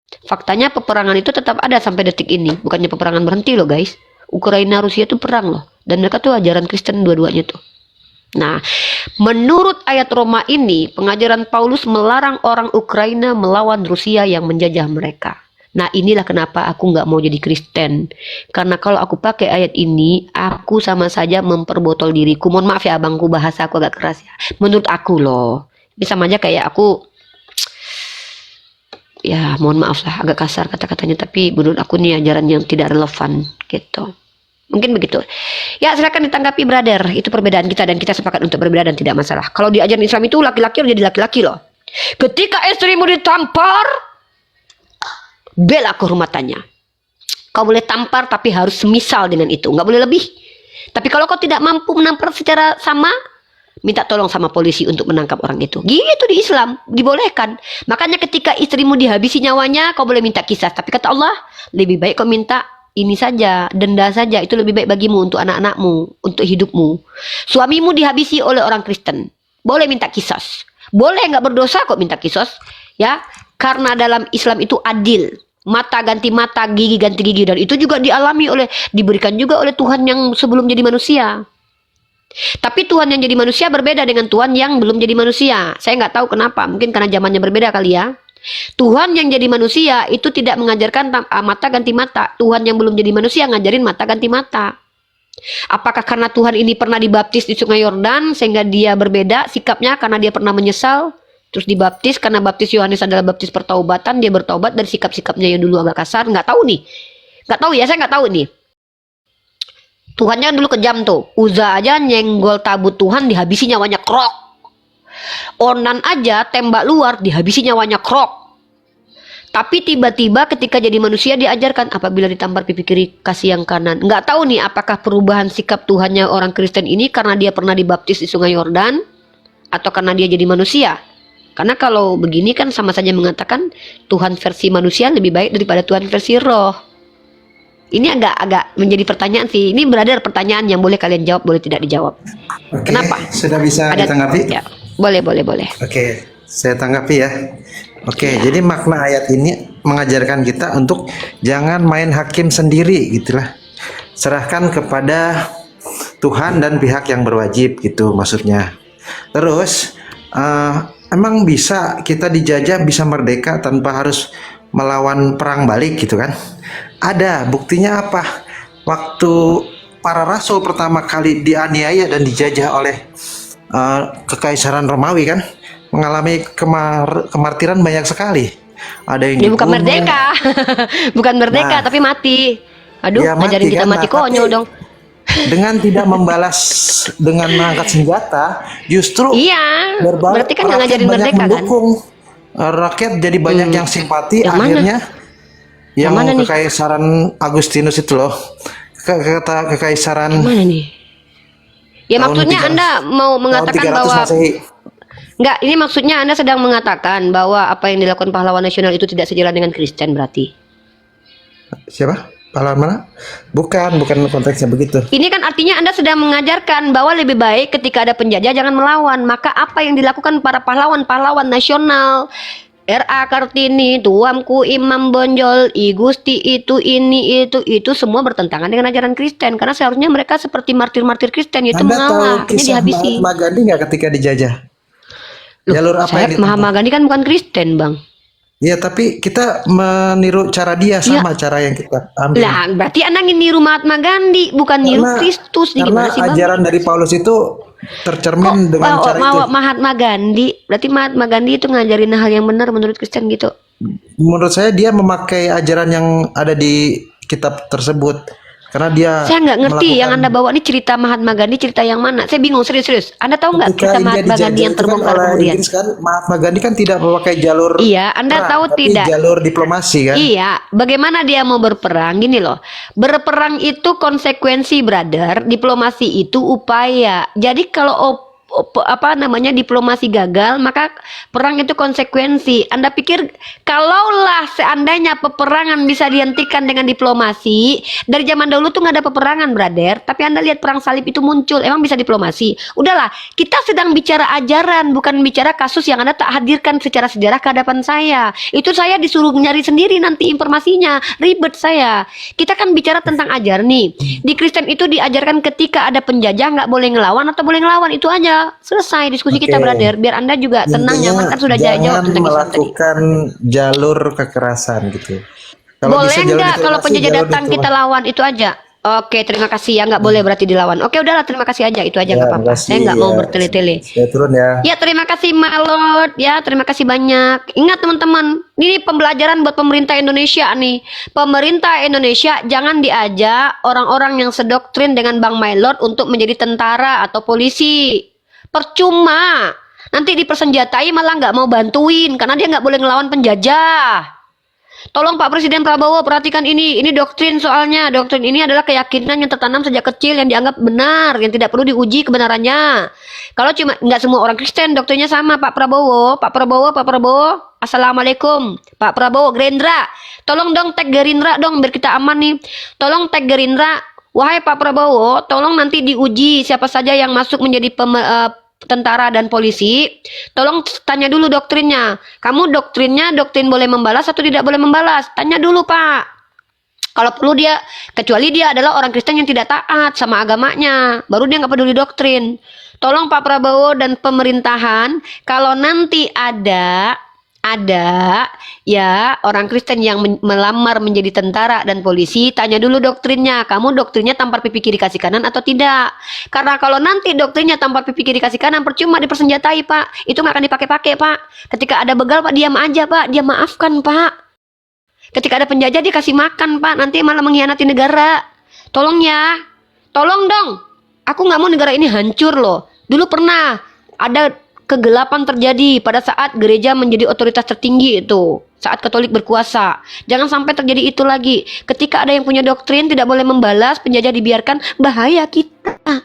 Faktanya peperangan itu tetap ada sampai detik ini. Bukannya peperangan berhenti loh guys. Ukraina Rusia itu perang loh. Dan mereka tuh ajaran Kristen dua-duanya tuh. Nah, menurut ayat Roma ini, pengajaran Paulus melarang orang Ukraina melawan Rusia yang menjajah mereka. Nah, inilah kenapa aku nggak mau jadi Kristen. Karena kalau aku pakai ayat ini, aku sama saja memperbotol diriku. Mohon maaf ya abangku, bahasa aku agak keras ya. Menurut aku loh. Bisa aja kayak aku, ya mohon maaf lah agak kasar kata-katanya, tapi menurut aku nih ajaran yang tidak relevan gitu. Mungkin begitu. Ya silakan ditanggapi brother. Itu perbedaan kita dan kita sepakat untuk berbeda dan tidak masalah. Kalau di ajaran Islam itu laki-laki harus jadi laki-laki loh. Ketika istrimu ditampar, bela kehormatannya. Kau boleh tampar tapi harus semisal dengan itu. Nggak boleh lebih. Tapi kalau kau tidak mampu menampar secara sama, minta tolong sama polisi untuk menangkap orang itu. Gitu di Islam, dibolehkan. Makanya ketika istrimu dihabisi nyawanya, kau boleh minta kisah. Tapi kata Allah, lebih baik kau minta ini saja, denda saja. Itu lebih baik bagimu, untuk anak-anakmu, untuk hidupmu. Suamimu dihabisi oleh orang Kristen, boleh minta kisos. Boleh nggak berdosa kok minta kisos. Ya, karena dalam Islam itu adil. Mata ganti mata, gigi ganti gigi. Dan itu juga diberikan juga oleh Tuhan yang sebelum jadi manusia. Tapi Tuhan yang jadi manusia berbeda dengan Tuhan yang belum jadi manusia. Saya nggak tahu kenapa. Mungkin karena zamannya berbeda kali ya. Tuhan yang jadi manusia itu tidak mengajarkan mata ganti mata. Tuhan yang belum jadi manusia ngajarin mata ganti mata. Apakah karena Tuhan ini pernah dibaptis di Sungai Yordan sehingga dia berbeda sikapnya karena dia pernah menyesal terus dibaptis, karena baptis Yohanes adalah baptis pertaubatan, dia bertobat dari sikap-sikapnya yang dulu agak kasar. Nggak tahu nih, nggak tahu ya, saya nggak tahu nih. Tuhannya dulu kejam tuh. Uza aja nyenggol tabut Tuhan dihabisi nyawanya krok. Onan aja tembak luar dihabisi nyawanya krok. Tapi tiba-tiba ketika jadi manusia diajarkan apabila ditampar pipi kiri kasih yang kanan. Nggak tahu nih apakah perubahan sikap Tuhannya orang Kristen ini karena dia pernah dibaptis di Sungai Yordan atau karena dia jadi manusia. Karena kalau begini kan sama saja mengatakan Tuhan versi manusia lebih baik daripada Tuhan versi roh. Ini agak menjadi pertanyaan sih. Ini brother pertanyaan yang boleh kalian jawab, boleh tidak dijawab. Oke, Kenapa? sudah bisa ditanggapi? Ya, boleh. Oke, saya tanggapi ya. Oke, jadi makna ayat ini mengajarkan kita untuk jangan main hakim sendiri gitulah. Serahkan kepada Tuhan dan pihak yang berwajib gitu maksudnya. Terus emang bisa kita dijajah, bisa merdeka tanpa harus melawan perang balik gitu kan? Ada buktinya apa? Waktu para rasul pertama kali dianiaya dan dijajah oleh kekaisaran Romawi kan, mengalami kemartiran banyak sekali. Ada yang Ini bukan dibunuh. merdeka. Bukan merdeka Nah. tapi mati. Aduh, Ya, mati ngajarin kita kan, mati nah, konyol tapi- dong. Dengan tidak membalas dengan mengangkat senjata, justru Iya, berarti kan nggak rakyat ngajarin banyak merdeka kan? mendukung. Rakyat jadi banyak yang simpati Yang mana? akhirnya. Yang mana nih? kekaisaran Agustinus itu loh, kata kekaisaran Mana nih? Ya tahun maksudnya 300 Anda mau tahun mengatakan 300 bahwa Masehi. enggak, ini maksudnya Anda sedang mengatakan bahwa apa yang dilakukan pahlawan nasional itu tidak sejalan dengan Kristen berarti. Siapa? Pahlawan mana? Bukan konteksnya begitu. Ini kan artinya Anda sedang mengajarkan bahwa lebih baik ketika ada penjajah jangan melawan. Maka apa yang dilakukan para pahlawan nasional, R.A. Kartini, Tuamku Imam Bonjol, I Gusti itu, ini, itu semua bertentangan dengan ajaran Kristen. Karena seharusnya mereka seperti martir-martir Kristen, yaitu Anda tahu mengalah, akhirnya kisah dihabisi. Mahatma Gandhi nggak ketika dijajah? Loh, Jalur apa saya yang ditempuh? Mahatma Gandhi kan bukan Kristen, Bang. Ya, tapi kita meniru cara dia sama cara yang kita ambil. Lah, berarti Anda niru Mahatma Gandhi, bukan niru Kristus. Nih, karena gimana sih, Bang? ajaran dari Paulus itu tercermin dengan cara itu. Mahatma Gandhi, berarti Mahatma Gandhi itu ngajarin hal yang benar menurut Kristen gitu. Menurut saya dia memakai ajaran yang ada di kitab tersebut karena dia Saya nggak ngerti yang melakukan- Anda bawa ini cerita Mahatma Gandhi, cerita yang mana? Saya bingung, serius. Anda tahu nggak Ketika cerita India Mahatma dijajah Gandhi yang itu kan terbongkar oleh kemudian? Inggris kan, Mahatma Gandhi kan tidak memakai jalur Iya, Anda perang, tahu tapi tidak? jalur diplomasi kan. Iya, bagaimana dia mau berperang? Gini loh, berperang itu konsekuensi, brother. Diplomasi itu upaya. Jadi kalau diplomasi gagal, maka perang itu konsekuensi. Anda pikir kalaulah seandainya peperangan bisa dihentikan dengan diplomasi, dari zaman dahulu tuh nggak ada peperangan, brother. Tapi Anda lihat perang salib itu muncul, emang bisa diplomasi? Udahlah, kita sedang bicara ajaran, bukan bicara kasus yang Anda tak hadirkan secara sejarah ke hadapan saya. Itu saya disuruh nyari sendiri nanti informasinya, ribet saya. Kita kan bicara tentang ajaran nih. Di Kristen itu diajarkan ketika ada penjajah nggak boleh ngelawan atau boleh ngelawan, itu aja. Selesai diskusi kita, Oke. brother. Biar Anda juga tenang, Intinya, nyaman, kan sudah jawab jangan tentang Islam tadi. melakukan jalur kekerasan gitu. Kalau Boleh bisa jalur nggak kalau diplomasi, penjajah jalur datang kita diplomasi. lawan, itu aja. Oke, terima kasih ya, nggak boleh berarti dilawan. Oke, udahlah, terima kasih aja, itu aja, Ya, nggak apa-apa. makasih, Saya nggak mau ya. bertele-tele. Saya turun ya. Ya, terima kasih Malot. Ya, terima kasih banyak. Ingat teman-teman, ini pembelajaran buat pemerintah Indonesia nih. Pemerintah Indonesia jangan diajak orang-orang yang sedoktrin dengan Bang Mailot untuk menjadi tentara atau polisi. Percuma. Nanti dipersenjatai malah nggak mau bantuin karena dia nggak boleh ngelawan penjajah. Tolong Pak Presiden Prabowo perhatikan ini doktrin soalnya. Doktrin ini adalah keyakinan yang tertanam sejak kecil yang dianggap benar, yang tidak perlu diuji kebenarannya. Kalau cuma nggak semua orang Kristen doktrinnya sama, Pak Prabowo. Assalamualaikum, Pak Prabowo, Gerindra. Tolong dong tag Gerindra dong biar kita aman nih. Tolong tag Gerindra. Wahai Pak Prabowo, tolong nanti diuji siapa saja yang masuk menjadi tentara dan polisi. Tolong tanya dulu doktrinnya. Kamu doktrinnya doktrin boleh membalas atau tidak boleh membalas? Tanya dulu, Pak. Kalau perlu dia, kecuali dia adalah orang Kristen yang tidak taat sama agamanya, baru dia nggak peduli doktrin. Tolong Pak Prabowo dan pemerintahan, kalau nanti ada Ada ya orang Kristen yang melamar menjadi tentara dan polisi, tanya dulu doktrinnya. Kamu doktrinnya tampar pipi kiri kasih kanan atau tidak? Karena kalau nanti doktrinnya tampar pipi kiri kasih kanan, percuma dipersenjatai, Pak. Itu nggak akan dipakai-pakai, Pak. Ketika ada begal, Pak, diam aja, Pak. Dia maafkan, Pak. Ketika ada penjajah, dia kasih makan, Pak. Nanti malah mengkhianati negara. Tolong ya. Tolong dong. Aku nggak mau negara ini hancur loh. Dulu pernah ada kegelapan terjadi pada saat gereja menjadi otoritas tertinggi itu, saat Katolik berkuasa. Jangan sampai terjadi itu lagi. Ketika ada yang punya doktrin tidak boleh membalas, penjajah dibiarkan, bahaya kita.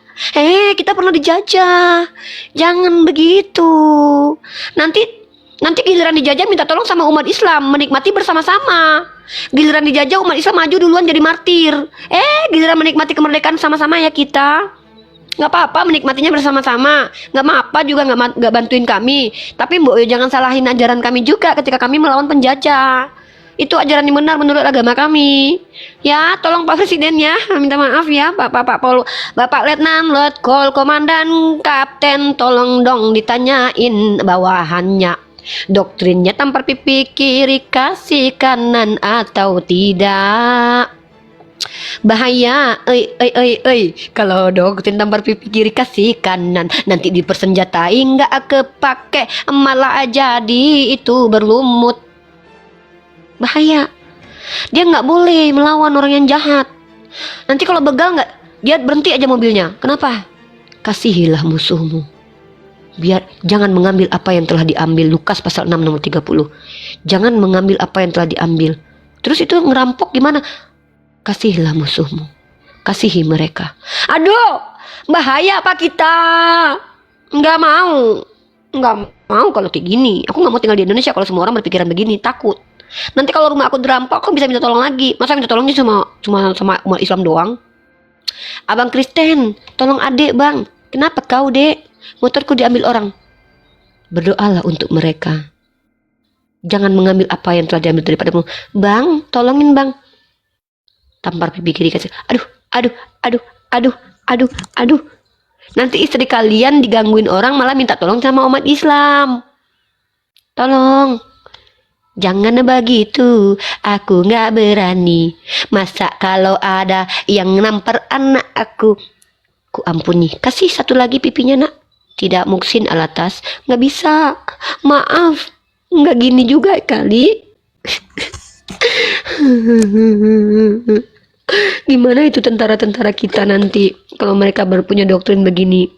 Kita pernah dijajah. Jangan begitu. Nanti giliran dijajah minta tolong sama umat Islam, menikmati bersama-sama. Giliran dijajah umat Islam maju duluan jadi martir. Giliran menikmati kemerdekaan sama-sama ya kita. Nggak apa-apa menikmatinya bersama-sama, nggak apa-apa juga nggak bantuin kami, tapi Mbok jangan salahin ajaran kami juga ketika kami melawan penjajah. Itu ajaran yang benar menurut agama kami. Ya tolong Pak Presiden ya, minta maaf ya Bapak Letnan, Letkol, Komandan, Kapten, tolong dong ditanyain bawahannya, doktrinnya tampar pipi kiri kasih kanan atau tidak. Bahaya, kalau doktrin tampar pipi kiri kasih kanan nanti dipersenjatai nggak kepake, malah jadi itu berlumut. Bahaya. Dia nggak boleh melawan orang yang jahat. Nanti kalau begal nggak, dia berhenti aja mobilnya. Kenapa? Kasihilah musuhmu. Biar jangan mengambil apa yang telah diambil. Lukas pasal 6 nomor 30. Jangan mengambil apa yang telah diambil. Terus itu ngerampok gimana? Kasihilah musuhmu, kasihi mereka. Aduh, bahaya Pak kita. Nggak mau kalau kayak gini. Aku nggak mau tinggal di Indonesia kalau semua orang berpikiran begini. Takut. Nanti kalau rumah aku dirampok, aku bisa minta tolong lagi. Masa minta tolongnya cuma sama umat Islam doang? Abang Kristen, tolong adik bang. Kenapa kau dek? Motorku diambil orang. Berdoalah untuk mereka. Jangan mengambil apa yang telah diambil daripadamu. Bang, tolongin bang. Tampar pipi kiri kasih. Aduh. Nanti istri kalian digangguin orang malah minta tolong sama umat Islam. Tolong. Jangan begitu. Aku nggak berani. Masa kalau ada yang nampar anak aku, ku ampuni. Kasih satu lagi pipinya nak. Tidak muksin alatas. Nggak bisa. Maaf. Nggak gini juga kali. Gimana itu tentara-tentara kita nanti kalau mereka punya doktrin begini?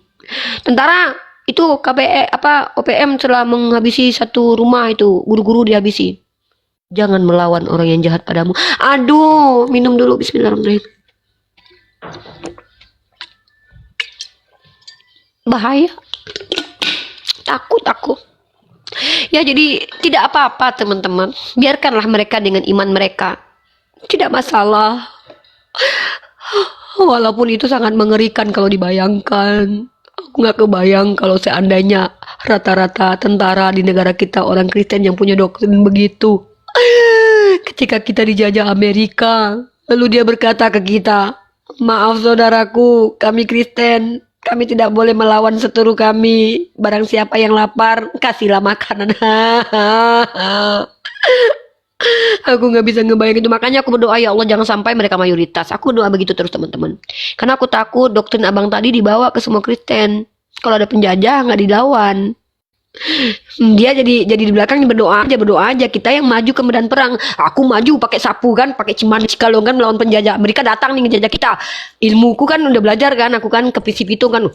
Tentara itu KPE OPM telah menghabisi satu rumah itu, guru-guru dihabisi. Jangan melawan orang yang jahat padamu. Aduh, minum dulu bismillahirrahmanirrahim. Bahaya. Takut aku. Ya jadi tidak apa-apa teman-teman. Biarkanlah mereka dengan iman mereka. Tidak masalah. Walaupun itu sangat mengerikan kalau dibayangkan. Aku nggak kebayang kalau seandainya rata-rata tentara di negara kita orang Kristen yang punya doktrin begitu. Ketika kita dijajah Amerika, lalu dia berkata ke kita, maaf saudaraku, kami Kristen, kami tidak boleh melawan seteru kami. Barang siapa yang lapar, kasihlah makanan. Aku nggak bisa ngebayang itu. Makanya aku berdoa ya Allah jangan sampai mereka mayoritas. Aku doa begitu terus teman-teman. Karena aku takut doktrin abang tadi dibawa ke semua Kristen. Kalau ada penjajah nggak dilawan. Dia jadi di belakang berdoa aja. Kita yang maju ke medan perang. Aku maju pakai sapu kan, pakai cikalong kan melawan penjajah. Mereka datang nih ngejajah kita. Ilmuku kan udah belajar kan. Aku kan ke itu kan.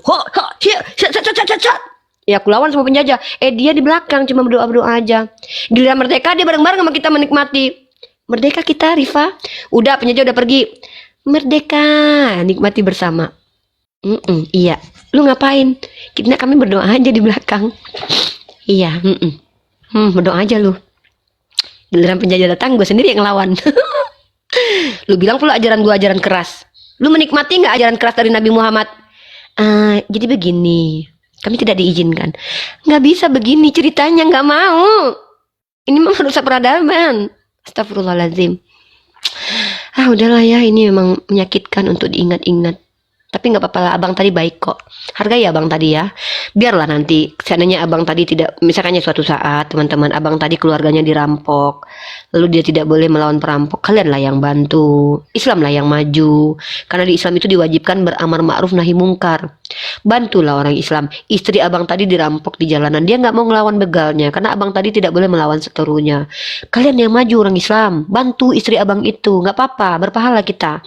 Ya aku lawan sama penjajah. Dia di belakang cuma berdoa aja. Giliran merdeka dia bareng-bareng sama kita menikmati. Merdeka kita Rifa. Udah penjajah udah pergi. Merdeka, nikmati bersama. Iya. Lu ngapain? Kami berdoa aja di belakang. Iya. Berdoa aja lu. Giliran penjajah datang gue sendiri yang ngelawan. Lu bilang pula ajaran gue ajaran keras. Lu menikmati nggak ajaran keras dari Nabi Muhammad? Jadi begini. Kami tidak diizinkan. Nggak bisa begini ceritanya, nggak mau. Ini memang merusak peradaban. Astagfirullahaladzim. Udahlah ya, ini memang menyakitkan untuk diingat-ingat. Tapi nggak apa-apa lah, abang tadi baik kok. Hargai abang tadi ya. Biarlah nanti, seandainya abang tadi tidak, misalkannya suatu saat teman-teman abang tadi keluarganya dirampok, lalu dia tidak boleh melawan perampok, kalianlah yang bantu. Islamlah yang maju. Karena di Islam itu diwajibkan beramar ma'ruf nahi mungkar. Bantulah orang Islam. Istri abang tadi dirampok di jalanan, dia nggak mau ngelawan begalnya karena abang tadi tidak boleh melawan seterunya. Kalian yang maju orang Islam, bantu istri abang itu, nggak apa-apa, berpahala kita.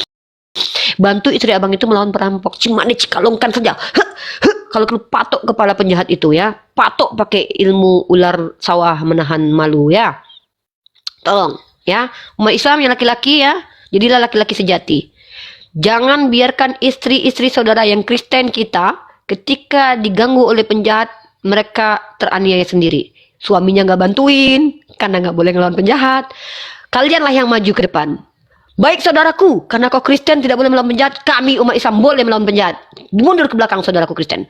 Bantu istri abang itu melawan perampok. Cuma dicekalongkan saja. Kalau perlu patok kepala penjahat itu ya, patok pakai ilmu ular sawah menahan malu ya. Tolong ya, umat Islam yang laki-laki ya, jadilah laki-laki sejati. Jangan biarkan istri-istri saudara yang Kristen kita ketika diganggu oleh penjahat mereka teraniaya sendiri. Suaminya nggak bantuin karena nggak boleh ngelawan penjahat. Kalianlah yang maju ke depan. Baik saudaraku, karena kau Kristen tidak boleh melawan penjahat, kami umat Islam boleh melawan penjahat. Mundur ke belakang saudaraku Kristen.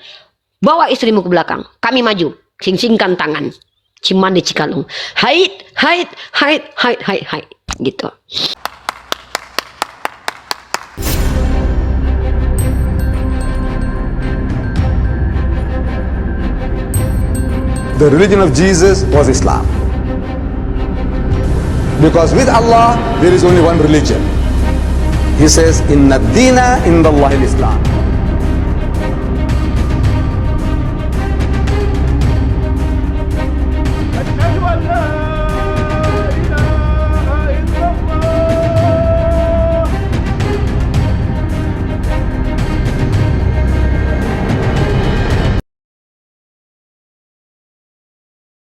Bawa istrimu ke belakang. Kami maju. Sing-singkan tangan. Cimande Cikalong. Haid, haid, haid, haid, haid, haid. Gitu. The religion of Jesus was Islam. Because with Allah, there is only one religion. He says, Inna dina inda Allahi al-Islam.